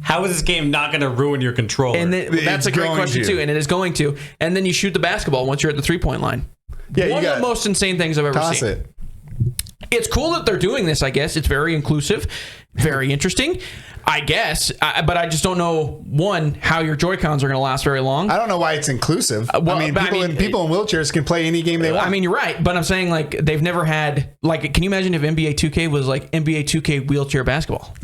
Speaker 3: How is this game not going to ruin your controller?
Speaker 1: And that's a great question too, and it is going to. And then you shoot the basketball once you're at the 3-point line.
Speaker 2: Yeah,
Speaker 1: one of the most insane things I've ever
Speaker 2: toss
Speaker 1: seen.
Speaker 2: it.
Speaker 1: It's cool that they're doing this, I guess. It's very inclusive, very interesting, I guess. But I just don't know, one, how your Joy-Cons are going to last very long.
Speaker 2: I don't know why it's inclusive.
Speaker 1: Well,
Speaker 2: people in wheelchairs can play any game they want.
Speaker 1: I mean, you're right, but I'm saying like they've never had like. Can you imagine if NBA 2K was like NBA 2K wheelchair basketball?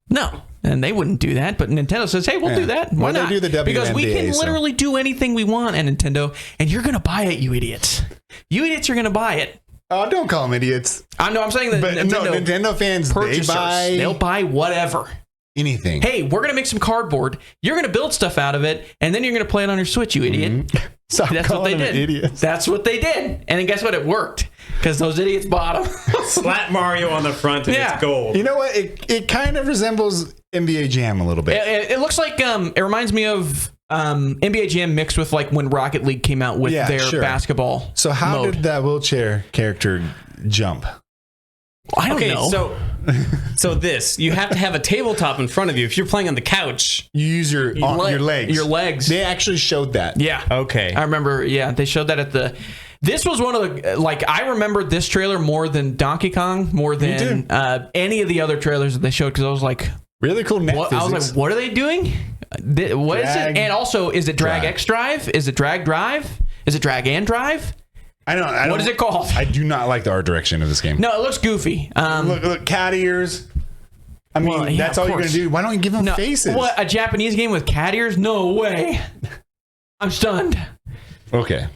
Speaker 1: No, and they wouldn't do that. But Nintendo says, "Hey, we'll do that. Why not?
Speaker 2: They do the WNBA,
Speaker 1: because we can literally do anything we want at Nintendo, and you're going to buy it, you idiots. You idiots are going to buy it."
Speaker 2: Oh, don't call them idiots.
Speaker 1: I'm saying that
Speaker 2: Nintendo fans,
Speaker 1: they'll buy whatever.
Speaker 2: Anything.
Speaker 1: Hey, we're going to make some cardboard. You're going to build stuff out of it, and then you're going to play it on your Switch, you idiot. That's what they did.
Speaker 2: Idiots.
Speaker 1: That's what they did. And then guess what? It worked. Because those idiots bought them.
Speaker 3: Slap Mario on the front and it's gold.
Speaker 2: You know what? It kind of resembles NBA Jam a little bit.
Speaker 1: It looks like, it reminds me of NBA Jam mixed with like when Rocket League came out with their basketball
Speaker 2: So how
Speaker 1: mode.
Speaker 2: did that wheelchair character jump?
Speaker 1: I don't know.
Speaker 3: So you have to have a tabletop in front of you. If you're playing on the couch,
Speaker 2: you use your legs.
Speaker 1: Your legs.
Speaker 2: They actually showed that.
Speaker 1: Yeah.
Speaker 3: Okay.
Speaker 1: I remember. Yeah, they showed that at the. This was one of the I remember this trailer more than Donkey Kong, more than any of the other trailers that they showed because I was like,
Speaker 2: really cool.
Speaker 1: I was like, what are they doing? What is it? And also, is it drag X drive? Is it drag drive? Is it drag and drive?
Speaker 2: I don't.
Speaker 1: What is it called?
Speaker 2: I do not like the art direction of this game.
Speaker 1: No, it looks goofy.
Speaker 2: Look, cat ears. I mean, that's all you're going to do. Why don't you give them faces?
Speaker 1: What, a Japanese game with cat ears? No way. I'm stunned.
Speaker 2: Okay.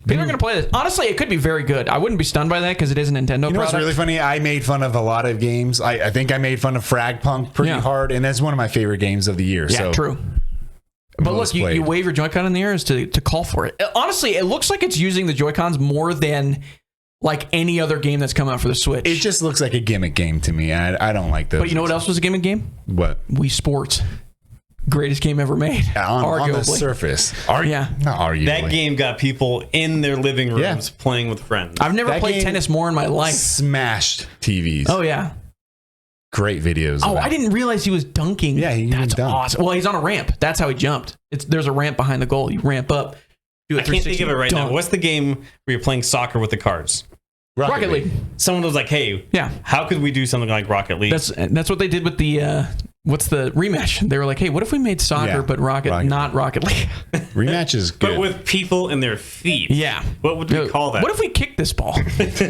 Speaker 1: People are going to play this. Honestly, it could be very good. I wouldn't be stunned by that because it is a Nintendo product.
Speaker 2: You know what's really funny? I made fun of a lot of games. I think I made fun of Fragpunk pretty hard, and that's one of my favorite games of the year.
Speaker 1: Yeah, true. But look, you wave your Joy-Con in the air to call for it. Honestly, it looks like it's using the Joy-Cons more than like any other game that's come out for the Switch.
Speaker 2: It just looks like a gimmick game to me. I don't like those.
Speaker 1: But you know what else was a gimmick game?
Speaker 2: What?
Speaker 1: Wii Sports. Greatest game ever made.
Speaker 2: On the surface.
Speaker 1: Not
Speaker 2: arguably.
Speaker 3: That game got people in their living rooms playing with friends.
Speaker 1: I've never played tennis more in my life.
Speaker 2: Smashed TVs.
Speaker 1: Oh, yeah.
Speaker 2: Great videos.
Speaker 1: Oh, I didn't realize he was dunking.
Speaker 2: Yeah,
Speaker 1: that's awesome. Well, he's on a ramp. That's how he jumped. There's a ramp behind the goal. You ramp up. Do
Speaker 3: I can't think of it right now. What's the game where you're playing soccer with the cards?
Speaker 1: Rocket League.
Speaker 3: Someone was like, "Hey, how could we do something like Rocket League?"
Speaker 1: That's what they did with the what's the rematch? They were like, "Hey, what if we made soccer but not Rocket League?"
Speaker 2: Rematch is good,
Speaker 3: but with people in their feet.
Speaker 1: Yeah.
Speaker 3: What would we call that?
Speaker 1: What if we kick this ball? There's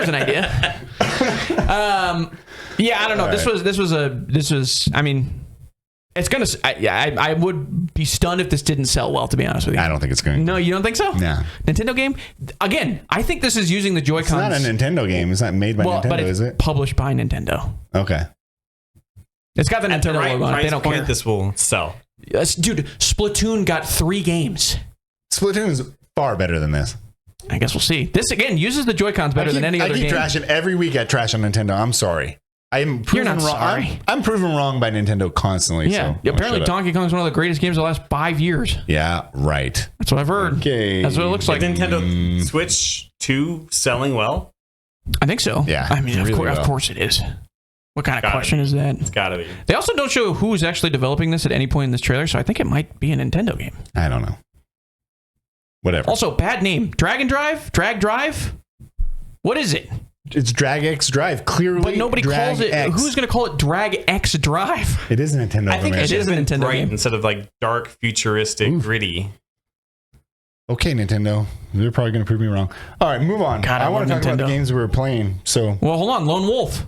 Speaker 1: an idea. I don't know. This was. I mean, It's gonna. I would be stunned if this didn't sell well. To be honest with you,
Speaker 2: I don't think it's going.
Speaker 1: No, you don't think so?
Speaker 2: Yeah.
Speaker 1: Nintendo game. Again, I think this is using the Joy-Cons.
Speaker 2: It's not a Nintendo game. It's not made by Nintendo,
Speaker 1: but it's
Speaker 2: is it?
Speaker 1: Published by Nintendo.
Speaker 2: Okay.
Speaker 1: It's got the Nintendo logo on it. They don't care.
Speaker 3: This will sell.
Speaker 1: Yes, dude, Splatoon got 3 games.
Speaker 2: Splatoon is far better than this.
Speaker 1: I guess we'll see. This again uses the Joy-Cons better than any other game.
Speaker 2: I keep trashing every week. I trash on Nintendo. I'm sorry. I'm proven
Speaker 1: You're not
Speaker 2: wrong.
Speaker 1: sorry.
Speaker 2: I'm proven wrong by Nintendo constantly.
Speaker 1: Yeah.
Speaker 2: So
Speaker 1: Apparently, Donkey Kong is one of the greatest games of the last 5 years.
Speaker 2: Yeah. Right.
Speaker 1: That's what I've heard.
Speaker 2: Okay.
Speaker 1: That's what it looks like.
Speaker 3: Is Nintendo Switch 2 selling well?
Speaker 1: I think so.
Speaker 2: Yeah.
Speaker 1: I mean,
Speaker 2: really
Speaker 1: of course it is. What kind of question is that?
Speaker 3: It's gotta be.
Speaker 1: They also don't show who's actually developing this at any point in this trailer, so I think it might be a Nintendo game.
Speaker 2: I don't know. Whatever.
Speaker 1: Also, bad name. Drag Drive? What is it?
Speaker 2: It's Drag X Drive. Clearly,
Speaker 1: but nobody
Speaker 2: Drag
Speaker 1: calls it.
Speaker 2: X.
Speaker 1: Who's going to call it Drag X Drive?
Speaker 2: It is a Nintendo.
Speaker 3: I think
Speaker 1: it is a Nintendo game
Speaker 3: instead of like dark, futuristic, gritty.
Speaker 2: Okay, Nintendo. They're probably going to prove me wrong. All right, move on.
Speaker 1: God,
Speaker 2: I want to talk about the games we were playing. So,
Speaker 1: well, hold on. Lone Wolf.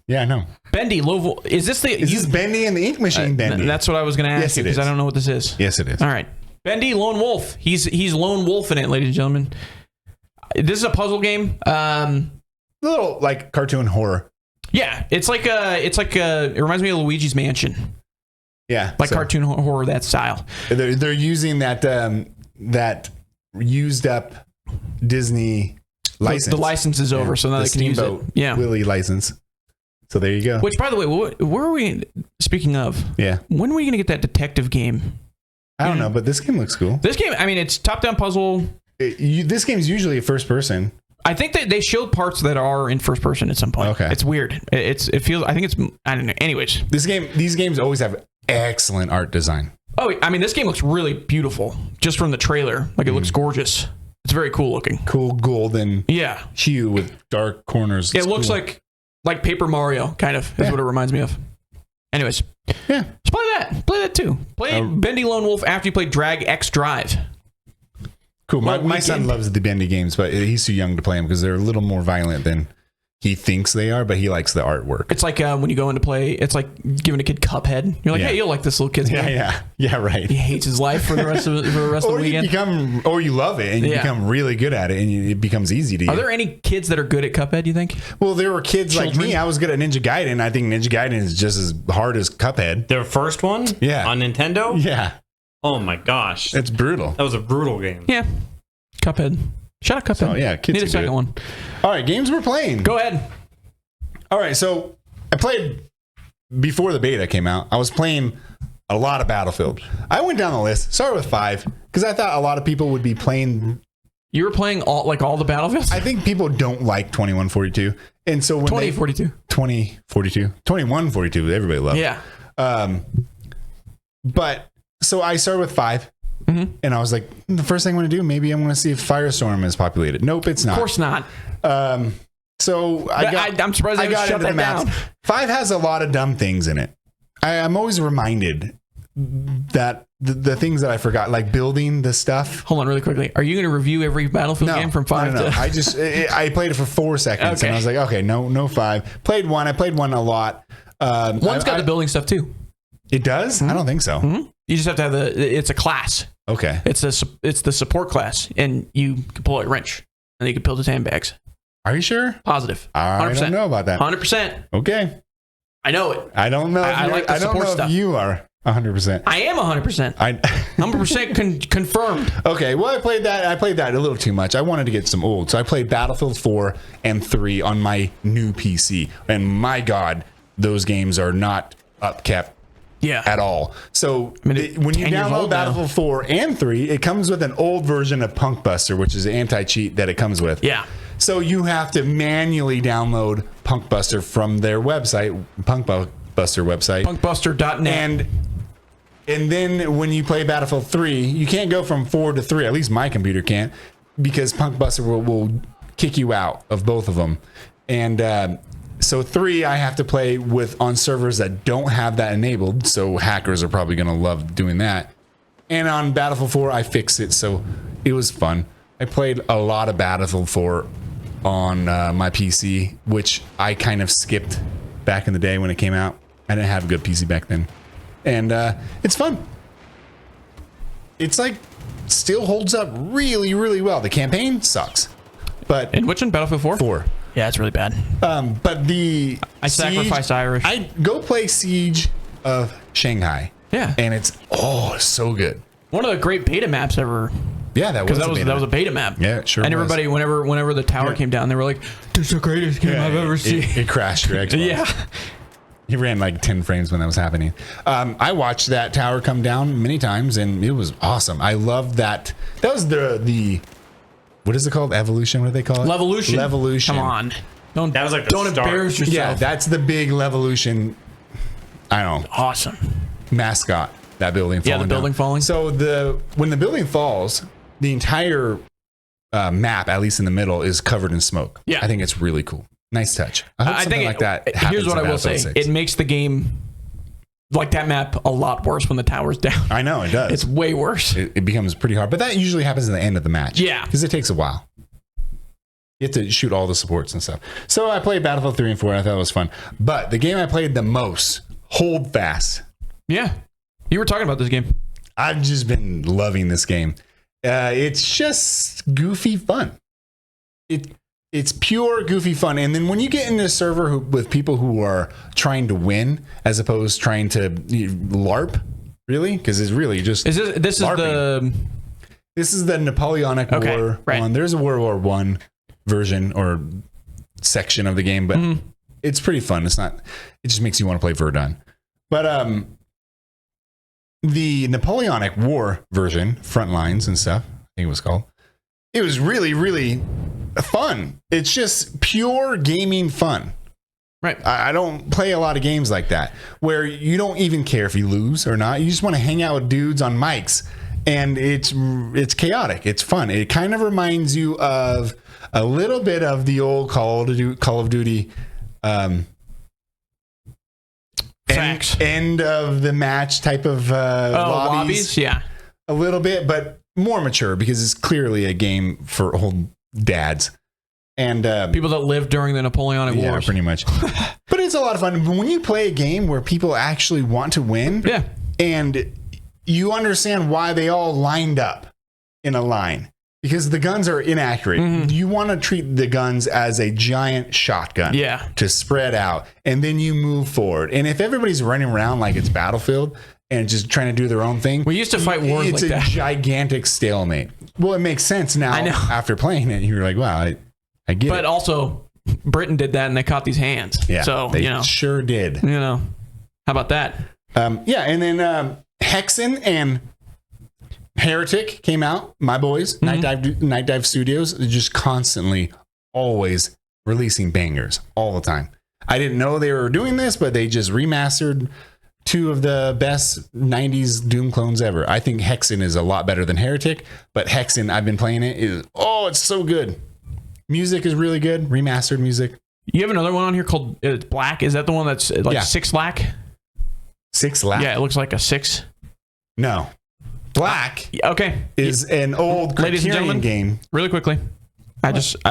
Speaker 2: Yeah, I know.
Speaker 1: Bendy, is this
Speaker 2: this Bendy and the Ink Machine Bendy?
Speaker 1: That's what I was going to ask you because I don't know what this is.
Speaker 2: Yes, it is.
Speaker 1: All right. Bendy, Lone Wolf. He's Lone Wolf in it, ladies and gentlemen. This is a puzzle game.
Speaker 2: A little like cartoon horror.
Speaker 1: Yeah, it reminds me of Luigi's Mansion.
Speaker 2: Yeah,
Speaker 1: like cartoon horror, that style.
Speaker 2: They're using that used up Disney license.
Speaker 1: The license is over, so now they can use it. Yeah,
Speaker 2: Willy license. So there you go.
Speaker 1: Which, by the way, where are we? Speaking of, when are we going to get that detective game?
Speaker 2: I don't know, but this game looks cool.
Speaker 1: This game, I mean, it's top-down puzzle.
Speaker 2: This game's usually a first person.
Speaker 1: I think that they showed parts that are in first person at some point.
Speaker 2: Okay,
Speaker 1: it's weird. It feels. I think it's. I don't know. Anyways,
Speaker 2: these games always have excellent art design.
Speaker 1: Oh, I mean, this game looks really beautiful just from the trailer. Like it looks gorgeous. It's very cool looking.
Speaker 2: Cool golden. Hue with dark corners.
Speaker 1: It looks like Paper Mario, kind of is what it reminds me of. Anyways, let's play that. Play that too. Play Bendy Lone Wolf after you play Drag X Drive.
Speaker 2: Cool. My son loves the Bendy games, but he's too young to play them because they're a little more violent than he thinks they are, but he likes the artwork.
Speaker 1: It's like when you go into play, it's like giving a kid Cuphead. You're like, hey, you'll like this little kid's game.
Speaker 2: Yeah, right.
Speaker 1: He hates his life for the rest of the weekend.
Speaker 2: Or you love it and you become really good at it and it becomes easy to you.
Speaker 1: Are there any kids that are good at Cuphead, you think?
Speaker 2: Well, there were kids like me. I was good at Ninja Gaiden. I think Ninja Gaiden is just as hard as Cuphead.
Speaker 3: Their first one?
Speaker 2: Yeah.
Speaker 3: On Nintendo?
Speaker 2: Yeah.
Speaker 3: Oh my gosh.
Speaker 2: It's brutal.
Speaker 3: That was a brutal game.
Speaker 1: Yeah. Cuphead. Shout out Cuphead.
Speaker 2: Oh, yeah. Kids
Speaker 1: need a second one.
Speaker 2: All right. Games we're playing.
Speaker 1: Go ahead.
Speaker 2: All right. So I played before the beta came out. I was playing a lot of Battlefield. I went down the list. Started with 5 because I thought a lot of people would be playing.
Speaker 1: You were playing all the Battlefields?
Speaker 2: I think people don't like 2142. And so when
Speaker 1: 2042.
Speaker 2: 2042. 2142. Everybody loves it.
Speaker 1: Yeah.
Speaker 2: But so I started with 5. Mm-hmm. And I was like, the first thing I'm going to do, maybe I'm going to see if Firestorm is populated. Nope, it's not.
Speaker 1: Of course not.
Speaker 2: So
Speaker 1: I'm surprised they shut that down.
Speaker 2: 5 has a lot of dumb things in it. I'm always reminded that the things that I forgot, like building the stuff.
Speaker 1: Hold on really quickly. Are you going to review every Battlefield game from 5
Speaker 2: No.
Speaker 1: to...
Speaker 2: I played it for 4 seconds and I was like, okay, no 5. Played 1. I played 1 a lot.
Speaker 1: One's got the building stuff too.
Speaker 2: It does? Mm-hmm. I don't think so.
Speaker 1: Mm-hmm. You just have to have it's a class.
Speaker 2: Okay.
Speaker 1: It's the support class and you can pull out a wrench and you can build the sandbags.
Speaker 2: Are you sure?
Speaker 1: Positive. 100%.
Speaker 2: I don't know about that.
Speaker 1: 100%.
Speaker 2: Okay.
Speaker 1: I know it.
Speaker 2: I don't know.
Speaker 1: I like the support stuff.
Speaker 2: If you are 100%.
Speaker 1: I am 100%. 100% confirmed.
Speaker 2: Okay. Well, I played that a little too much. I wanted to get some old. So I played Battlefield 4 and 3 on my new PC. And my God, those games are not upkept.
Speaker 1: Yeah.
Speaker 2: At all. So when you download Battlefield 4 and 3, it comes with an old version of Punkbuster, which is the anti-cheat that it comes with.
Speaker 1: Yeah.
Speaker 2: So you have to manually download Punkbuster from their website, Punkbuster website.
Speaker 1: Punkbuster.net.
Speaker 2: And then when you play Battlefield 3, you can't go from 4 to 3. At least my computer can't, because Punkbuster will kick you out of both of them. And so 3, I have to play on servers that don't have that enabled. So hackers are probably going to love doing that. And on Battlefield 4, I fixed it. So it was fun. I played a lot of Battlefield 4 on my PC, which I kind of skipped back in the day when it came out. I didn't have a good PC back then. And it's fun. It's like still holds up really, really well. The campaign sucks. But
Speaker 1: in which one? Battlefield 4?
Speaker 2: 4.
Speaker 1: Yeah, it's really bad.
Speaker 2: But the
Speaker 1: I sacrificed Irish.
Speaker 2: I go play Siege of Shanghai.
Speaker 1: Yeah.
Speaker 2: And it's so good.
Speaker 1: One of the great beta maps ever.
Speaker 2: Yeah, that was
Speaker 1: a beta map.
Speaker 2: Yeah, it sure.
Speaker 1: And everybody, whenever the tower came down, they were like, "This is the greatest game I've ever seen."
Speaker 2: It crashed your Xbox.
Speaker 1: Yeah.
Speaker 2: He ran like 10 frames when that was happening. I watched that tower come down many times, and it was awesome. I loved that. That was the what is it called? Evolution? What do they call it?
Speaker 1: Levolution.
Speaker 2: Levolution.
Speaker 1: Come on.
Speaker 3: That was like
Speaker 1: don't embarrass yourself.
Speaker 2: Yeah, that's the big Levolution. I don't know.
Speaker 1: Awesome.
Speaker 2: Mascot. That building falling.
Speaker 1: Yeah, the building falling.
Speaker 2: So when the building falls, the entire map, at least in the middle, is covered in smoke.
Speaker 1: Yeah.
Speaker 2: I think it's really cool. Nice touch. I hope something like that happens.
Speaker 1: Here's what I will say.
Speaker 2: 6.
Speaker 1: It makes the game, like that map, a lot worse when the tower's down.
Speaker 2: I know, it does.
Speaker 1: It's way worse.
Speaker 2: It becomes pretty hard. But that usually happens at the end of the match.
Speaker 1: Yeah.
Speaker 2: Because it takes a while. You have to shoot all the supports and stuff. So I played Battlefield 3 and 4. I thought it was fun. But the game I played the most, Hold Fast.
Speaker 1: Yeah. You were talking about this game.
Speaker 2: I've just been loving this game. It's just goofy fun. It's pure goofy fun. And then when you get into a server with people who are trying to win as opposed to trying to LARP, really? Because it's really just
Speaker 1: this
Speaker 2: is the Napoleonic War one. There's a World War One version or section of the game, but it's pretty fun. It just makes you want to play Verdun. But the Napoleonic War version, Frontlines and stuff, I think it was called. It was really, really fun. It's just pure gaming fun.
Speaker 1: Right.
Speaker 2: I don't play a lot of games like that where you don't even care if you lose or not. You just want to hang out with dudes on mics, and it's chaotic. It's fun. It kind of reminds you of a little bit of the old Call of Duty end of the match type of lobbies.
Speaker 1: Yeah,
Speaker 2: a little bit, but more mature because it's clearly a game for old dads and
Speaker 1: people that lived during the Napoleonic Wars.
Speaker 2: Yeah, pretty much. But it's a lot of fun. But when you play a game where people actually want to win, and you understand why they all lined up in a line. Because the guns are inaccurate. You want to treat the guns as a giant shotgun to spread out. And then you move forward. And if everybody's running around like it's Battlefield and just trying to do their own thing.
Speaker 1: We used to fight wars like that.
Speaker 2: It's a gigantic stalemate. Well, it makes sense now after playing it. You're like, wow, I get it.
Speaker 1: But also, Britain did that and they caught these hands.
Speaker 2: Yeah,
Speaker 1: so,
Speaker 2: they sure did.
Speaker 1: How about that?
Speaker 2: And then Hexen and Heretic came out, my boys, Night Dive Studios, just constantly, always releasing bangers all the time. I didn't know they were doing this, but they just remastered 2 of the best 90s Doom clones ever. I think Hexen is a lot better than Heretic, but Hexen, I've been playing it, it's so good. Music is really good, remastered music.
Speaker 1: You have another one on here called Black. Is that the one that's like 6 lack?
Speaker 2: 6 lack?
Speaker 1: Yeah, it looks like a 6.
Speaker 2: No. Black
Speaker 1: is
Speaker 2: an old Criterion game.
Speaker 1: Really quickly, I just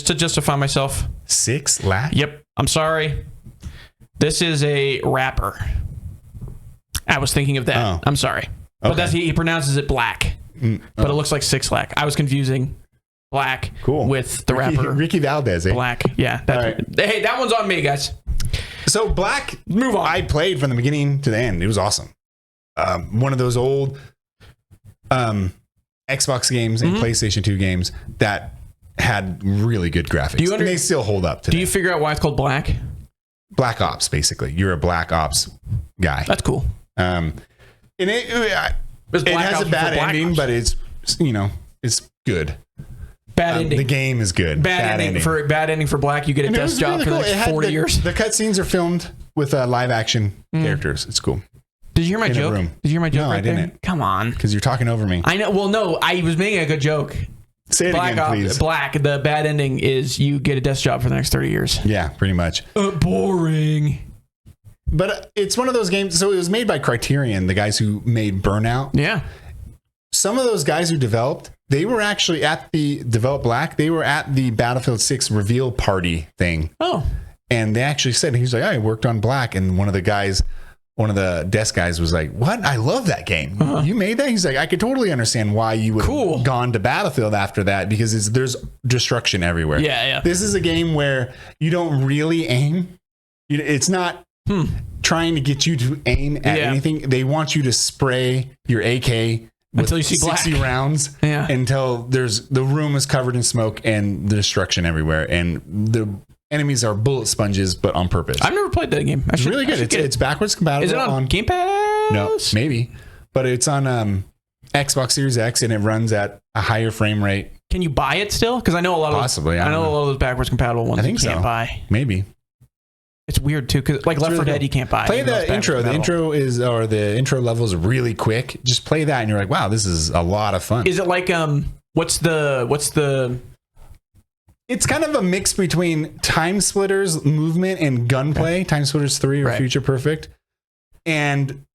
Speaker 1: to justify myself.
Speaker 2: 6 lack?
Speaker 1: Yep. I'm sorry. This is a rapper. I was thinking of that.
Speaker 2: Oh.
Speaker 1: I'm sorry. But he pronounces it Black. But it looks like 6 lack. I was confusing Black with the rapper.
Speaker 2: Ricky Valdez, eh?
Speaker 1: Black. Yeah. Hey, that one's on me, guys.
Speaker 2: So Black,
Speaker 1: move on.
Speaker 2: I played from the beginning to the end. It was awesome. One of those old Xbox games and PlayStation 2 games that had really good graphics. And they still hold up today.
Speaker 1: Do you figure out why it's called Black?
Speaker 2: Black Ops, basically. You're a Black Ops guy.
Speaker 1: That's cool.
Speaker 2: And it has a bad ending, but it's good.
Speaker 1: Bad ending.
Speaker 2: The game is good.
Speaker 1: Bad ending for Black. You get a desk job for the next 40 years.
Speaker 2: The cutscenes are filmed with live action characters. It's cool.
Speaker 1: Did you hear my joke? Did you hear my joke?
Speaker 2: No,
Speaker 1: right
Speaker 2: I didn't.
Speaker 1: There? Come on.
Speaker 2: Because you're talking over me.
Speaker 1: I know. Well, no, I was making a good joke.
Speaker 2: Say it again, please.
Speaker 1: Black. The bad ending is you get a desk job for the next 30 years.
Speaker 2: Yeah, pretty much.
Speaker 1: Boring.
Speaker 2: But it's one of those games. So it was made by Criterion, the guys who made Burnout.
Speaker 1: Yeah.
Speaker 2: Some of those guys who developed, they were actually at the Black. They were at the Battlefield 6 reveal party thing.
Speaker 1: Oh.
Speaker 2: And they actually said, he's like, I worked on Black. And one of the guys one of the desk guys was like, "What? I love that game. You made that?" He's like, "I could totally understand why you would have gone to Battlefield after that because there's destruction everywhere."
Speaker 1: Yeah.
Speaker 2: This is a game where you don't really aim. It's not trying to get you to aim at anything. They want you to spray your AK
Speaker 1: until you see
Speaker 2: 60 rounds until the room is covered in smoke and the destruction everywhere, and the enemies are bullet sponges, but on purpose.
Speaker 1: I've never played that game.
Speaker 2: It's really good. It's backwards compatible.
Speaker 1: Is it on Game Pass?
Speaker 2: No, maybe, but it's on Xbox Series X, and it runs at a higher frame rate.
Speaker 1: Can you buy it still? Because I know a lot of
Speaker 2: possibly.
Speaker 1: I know a lot of those backwards compatible ones.
Speaker 2: I think
Speaker 1: you can't buy.
Speaker 2: Maybe.
Speaker 1: It's weird too, because like Left 4 Dead, you can't buy.
Speaker 2: Play the intro. The intro the intro level is really quick. Just play that, and you're like, wow, this is a lot of fun.
Speaker 1: Is it like what's the?
Speaker 2: It's kind of a mix between Time Splitters movement and gunplay. Time Splitters 3 or Future Perfect, and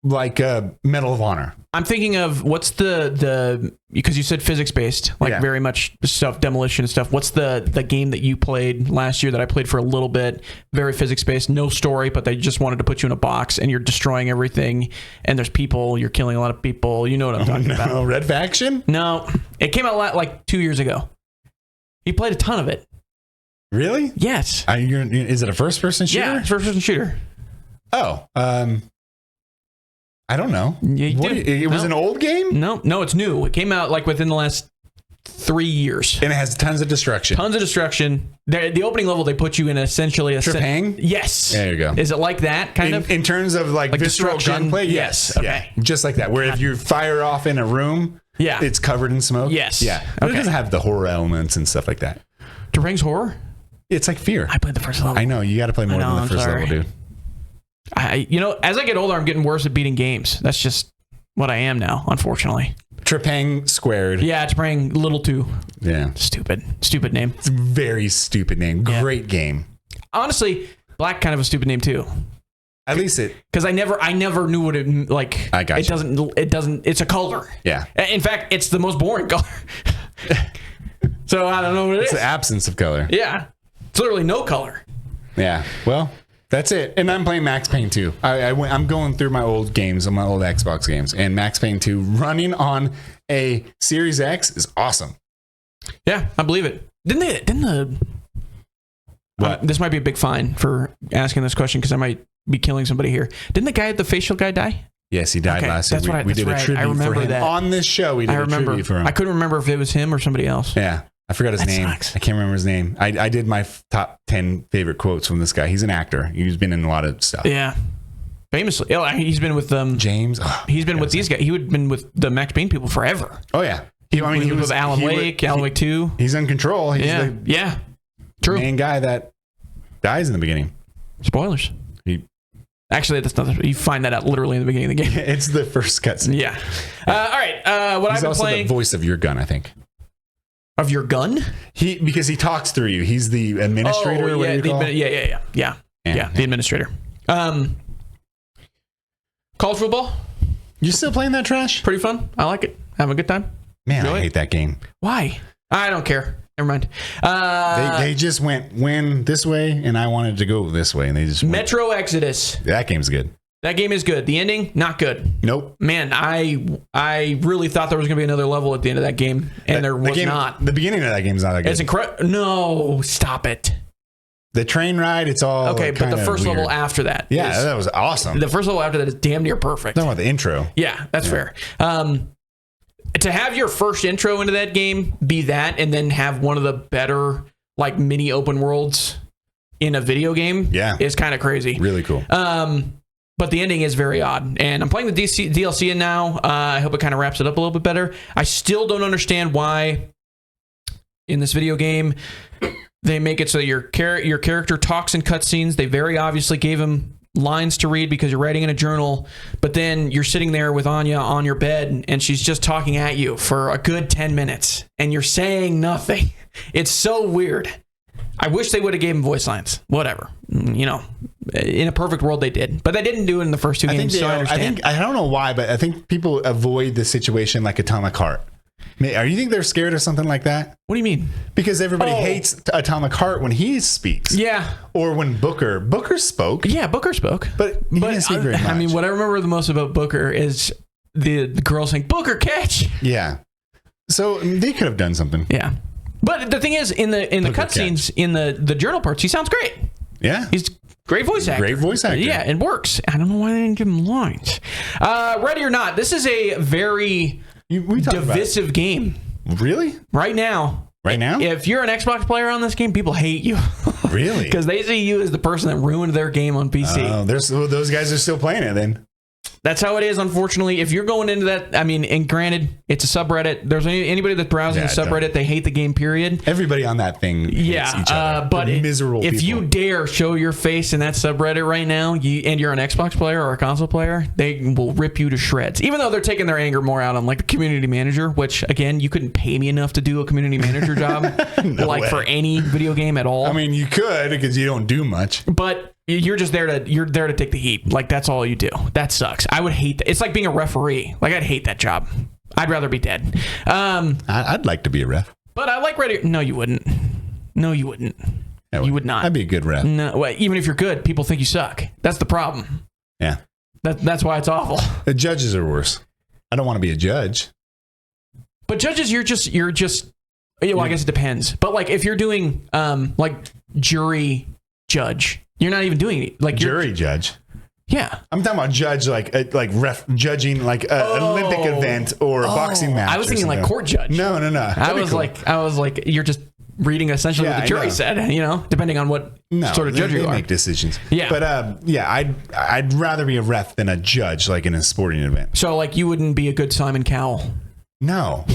Speaker 2: like Medal of Honor.
Speaker 1: I'm thinking of what's the because you said physics based, like very much stuff, demolition and stuff. What's the game that you played last year that I played for a little bit? Very physics based, no story, but they just wanted to put you in a box and you're destroying everything. And there's people, you're killing a lot of people. You know what I'm talking about?
Speaker 2: Red Faction?
Speaker 1: No, it came out like 2 years ago. You played a ton of it.
Speaker 2: Really?
Speaker 1: Yes.
Speaker 2: Is it a first person shooter?
Speaker 1: Yeah, first person shooter.
Speaker 2: Oh, I don't know. It was an old game?
Speaker 1: No, it's new. It came out like within the last 3 years.
Speaker 2: And it has tons of destruction.
Speaker 1: The opening level, they put you in essentially a...
Speaker 2: Trepang?
Speaker 1: Yes.
Speaker 2: There you go.
Speaker 1: Is it like that, kind of?
Speaker 2: In terms of like visceral gunplay? Yes.
Speaker 1: Okay.
Speaker 2: Yeah. Just like that. Where if you fire off in a room, it's covered in smoke.
Speaker 1: Yes.
Speaker 2: Yeah. But it doesn't have the horror elements and stuff like that.
Speaker 1: Trepang's horror?
Speaker 2: It's like fear.
Speaker 1: I played the first level.
Speaker 2: I know. You got to play more than the first level, dude.
Speaker 1: As I get older, I'm getting worse at beating games. That's just what I am now, unfortunately.
Speaker 2: Trepang squared.
Speaker 1: Yeah, Trepang little 2.
Speaker 2: Yeah.
Speaker 1: Stupid name.
Speaker 2: It's a very stupid name. Great game.
Speaker 1: Honestly, Black kind of a stupid name too.
Speaker 2: At least
Speaker 1: because I never knew what it like.
Speaker 2: I got
Speaker 1: you. It doesn't. It's a color.
Speaker 2: Yeah.
Speaker 1: In fact, it's the most boring color. So I don't know what it is.
Speaker 2: It's the absence of color.
Speaker 1: Yeah. It's literally no color.
Speaker 2: Yeah. Well, that's it. And I'm playing Max Payne 2. I'm going through my old games, on my old Xbox games, and Max Payne 2 running on a Series X is awesome.
Speaker 1: Yeah, I believe it.
Speaker 2: What?
Speaker 1: This might be a big fine for asking this question because I might be killing somebody here. Didn't the facial guy die?
Speaker 2: Yes, he died last year. We did a tribute for him. On this show, we did a tribute for him.
Speaker 1: I couldn't remember if it was him or somebody else.
Speaker 2: Yeah. I forgot his name.
Speaker 1: Sucks.
Speaker 2: I can't remember his name. I did my top 10 favorite quotes from this guy. He's an actor. He's been in a lot of stuff.
Speaker 1: Yeah. Famously. He's been with
Speaker 2: James.
Speaker 1: He's been with these guys. He would have been with the Max Payne people forever.
Speaker 2: Oh, yeah.
Speaker 1: He was with Alan Wake, Alan Wake 2.
Speaker 2: He's in Control. He's
Speaker 1: True.
Speaker 2: The main guy that dies in the beginning.
Speaker 1: Spoilers. Actually, that's not. You find that out literally in the beginning of the game.
Speaker 2: It's the first cutscene.
Speaker 1: Yeah. All right. What I've been playing.
Speaker 2: He's also the voice of your gun, I think.
Speaker 1: Of your gun?
Speaker 2: Because he talks through you. He's the administrator.
Speaker 1: Yeah. The administrator. College football.
Speaker 2: You still playing that trash?
Speaker 1: Pretty fun. I like it. Having a good time.
Speaker 2: Man, I hate that game.
Speaker 1: Why? I don't care. Never mind.
Speaker 2: They just went this way, and I wanted to go this way, and they just
Speaker 1: Metro Exodus.
Speaker 2: That game's good.
Speaker 1: That game is good. The ending, not good.
Speaker 2: Nope.
Speaker 1: Man, I really thought there was going to be another level at the end of that game, and there was not.
Speaker 2: The beginning of that game's not that good.
Speaker 1: It's incredible. No, stop it.
Speaker 2: The train ride, it's all
Speaker 1: okay, but the first level after that.
Speaker 2: Yeah, that was awesome.
Speaker 1: The first level after that is damn near perfect.
Speaker 2: Talking about the intro.
Speaker 1: Yeah, that's fair. To have your first intro into that game be that, and then have one of the better like mini open worlds in a video game, is kind of crazy.
Speaker 2: Really cool.
Speaker 1: But the ending is very odd. And I'm playing the DLC in now. I hope it kind of wraps it up a little bit better. I still don't understand why in this video game they make it so that your character talks in cutscenes. They very obviously gave him lines to read because you're writing in a journal, but then you're sitting there with Anya on your bed and she's just talking at you for a good 10 minutes and you're saying nothing. It's so weird. I wish they would have gave him voice lines. Whatever. In a perfect world they did, but they didn't do it in the first two games. I don't know why, but I think people avoid the situation like Atomic Heart.
Speaker 2: Are you think they're scared of something like that?
Speaker 1: What do you mean?
Speaker 2: Because everybody hates Atomic Heart when he speaks.
Speaker 1: Yeah.
Speaker 2: Or when Booker spoke.
Speaker 1: Yeah, Booker spoke.
Speaker 2: But he didn't speak very much.
Speaker 1: I mean, what I remember the most about Booker is the girl saying, Booker, catch.
Speaker 2: Yeah. So they could have done something.
Speaker 1: Yeah. But the thing is, in the cutscenes, in the journal parts, he sounds great.
Speaker 2: Yeah.
Speaker 1: He's great voice actor.
Speaker 2: Great voice actor.
Speaker 1: Yeah, it works. I don't know why they didn't give him lines. Ready or Not, this is a very divisive game.
Speaker 2: Really?
Speaker 1: Right now.
Speaker 2: Right now?
Speaker 1: If you're an Xbox player on this game, people hate you.
Speaker 2: Really?
Speaker 1: Because they see you as the person that ruined their game on PC.
Speaker 2: Oh, those guys are still playing it then.
Speaker 1: That's how it is, unfortunately. If you're going into that, I mean, and granted, it's a subreddit. There's anybody that's browsing a subreddit, they hate the game, period.
Speaker 2: Everybody on that thing hates each other.
Speaker 1: But
Speaker 2: miserable
Speaker 1: if you dare show your face in that subreddit right now, and you're an Xbox player or a console player, they will rip you to shreds. Even though they're taking their anger more out on like the community manager, which, again, you couldn't pay me enough to do a community manager job for any video game at all.
Speaker 2: I mean, you could because you don't do much.
Speaker 1: But you're just there to take the heat. Like, that's all you do. That sucks. I would hate that. It's like being a referee. Like, I'd hate that job. I'd rather be dead.
Speaker 2: I'd like to be a ref.
Speaker 1: But I like ready. No, you wouldn't. No, you wouldn't. You would not.
Speaker 2: I'd be a good ref.
Speaker 1: No, well, even if you're good, people think you suck. That's the problem.
Speaker 2: Yeah.
Speaker 1: That's why it's awful.
Speaker 2: The judges are worse. I don't want to be a judge.
Speaker 1: But judges, you're just. Well, I guess it depends. But like, if you're doing like jury judge. You're not even doing it. Like
Speaker 2: jury judge.
Speaker 1: Yeah.
Speaker 2: I'm talking about judge like ref judging like an Olympic event or a boxing match.
Speaker 1: I was thinking like court judge.
Speaker 2: No.
Speaker 1: I was like you're just reading essentially what the jury said, depending on what sort of judge you are.
Speaker 2: Make decisions.
Speaker 1: Yeah.
Speaker 2: But I'd rather be a ref than a judge like in a sporting event.
Speaker 1: So like you wouldn't be a good Simon Cowell.
Speaker 2: No.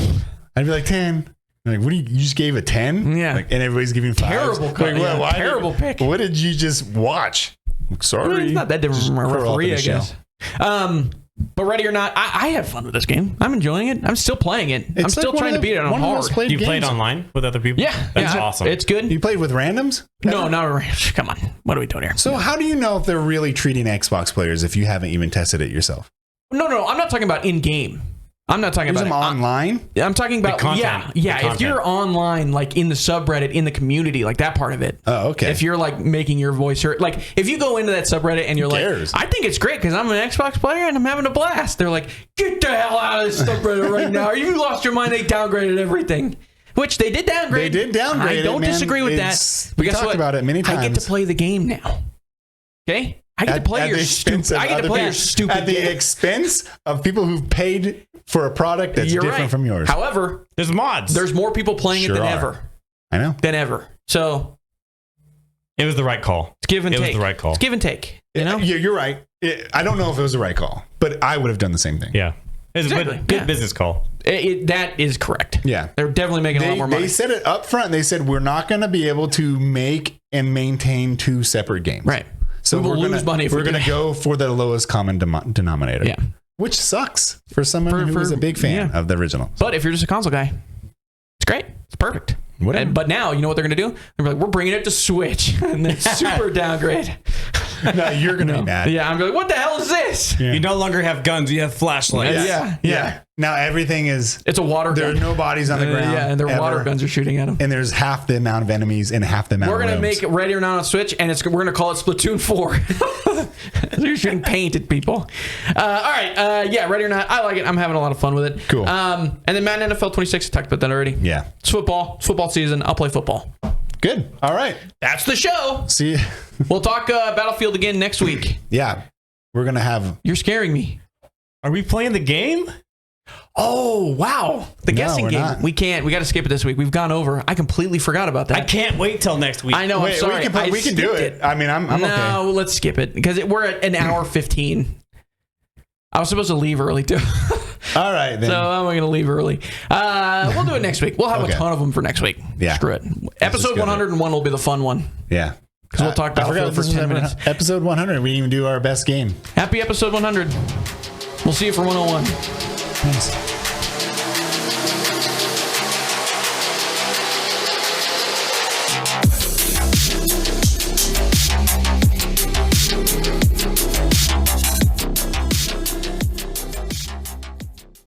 Speaker 2: I'd be like 10. Like, what do you just gave a 10?
Speaker 1: Yeah.
Speaker 2: Like, and everybody's giving 5.
Speaker 1: Terrible pick.
Speaker 2: What did you just watch? Sorry.
Speaker 1: It's not that different from a referee, I guess. But Ready or Not, I have fun with this game. I'm enjoying it. I'm still playing it. I'm still trying to beat it on hard.
Speaker 3: You played online with other people?
Speaker 1: Yeah.
Speaker 3: That's awesome.
Speaker 1: It's good.
Speaker 2: You played with randoms?
Speaker 1: No, not come on. What are we doing here?
Speaker 2: So how do you know if they're really treating Xbox players if you haven't even tested it yourself?
Speaker 1: No. I'm not talking about in-game. I'm not talking about
Speaker 2: online.
Speaker 1: I'm talking about
Speaker 3: content.
Speaker 1: Yeah. If you're online, like in the subreddit, in the community, like that part of it.
Speaker 2: Oh, okay.
Speaker 1: If you're like making your voice heard, like if you go into that subreddit and you're like, I think it's great because I'm an Xbox player and I'm having a blast. They're like, get the hell out of this subreddit right now. You lost your mind. They downgraded everything. Which they did downgrade. I don't disagree with that.
Speaker 2: We talked about it many times.
Speaker 1: I get to play the game now. Okay. I get to play your stupid.
Speaker 2: At the expense of people who've paid for a product that's different from yours.
Speaker 1: However,
Speaker 3: there's mods.
Speaker 1: There's more people playing it than ever.
Speaker 2: I know.
Speaker 1: Than ever. So
Speaker 3: it was the right call.
Speaker 1: It's give and take.
Speaker 3: It was the right call.
Speaker 1: It's give and take. You know?
Speaker 2: You're right. I don't know if it was the right call, but I would have done the same thing.
Speaker 3: Yeah. It's a good business call.
Speaker 1: That is correct.
Speaker 2: Yeah.
Speaker 1: They're definitely making a lot more money.
Speaker 2: They said it up front. They said, we're not going to be able to make and maintain 2 separate games.
Speaker 1: Right.
Speaker 2: So we're going to go for the lowest common denominator.
Speaker 1: Yeah.
Speaker 2: Which sucks for someone who's a big fan of the original.
Speaker 1: But if you're just a console guy, it's great. It's perfect. But now, you know what they're going to do? They're like, we're bringing it to Switch. And then super downgrade.
Speaker 2: No, you're going to be mad.
Speaker 1: Yeah, I'm like, what the hell is this?
Speaker 3: Yeah. You no longer have guns. You have flashlights.
Speaker 1: Yeah.
Speaker 2: Now everything is...
Speaker 1: It's a water gun.
Speaker 2: There are no bodies on the ground.
Speaker 1: Yeah, and their water guns are shooting at them.
Speaker 2: And there's half the amount of enemies and half the amount of
Speaker 1: We're going to
Speaker 2: rooms.
Speaker 1: make Ready or Not on Switch, and we're going to call it Splatoon 4. So you're shooting paint at people. All right. Ready or Not. I like it. I'm having a lot of fun with it.
Speaker 2: Cool.
Speaker 1: And then Madden NFL 26. I talked about that already.
Speaker 2: Yeah.
Speaker 1: It's football. It's football season. I'll play football.
Speaker 2: Good. All right.
Speaker 1: That's the show.
Speaker 2: See you.
Speaker 1: We'll talk Battlefield again next week.
Speaker 2: Yeah. We're going to have...
Speaker 1: You're scaring me.
Speaker 3: Are we playing the game?
Speaker 1: Oh, wow. The guessing game.
Speaker 2: Not.
Speaker 1: We can't. We got to skip it this week. We've gone over. I completely forgot about that.
Speaker 3: I can't wait till next week.
Speaker 1: I know. I'm sorry.
Speaker 2: We can do it. I mean, I'm okay.
Speaker 1: No, let's skip it because we're at an hour 15. I was supposed to leave early too.
Speaker 2: All right, then.
Speaker 1: So I'm going to leave early. We'll do it next week. We'll have a ton of them for next week.
Speaker 2: Yeah.
Speaker 1: Screw it. Episode 101 will be the fun one.
Speaker 2: Yeah.
Speaker 1: Because we'll talk Battlefield for 10 minutes.
Speaker 2: Episode 100. We didn't even do our best game.
Speaker 1: Happy episode 100. We'll see you for 101.
Speaker 2: Thanks.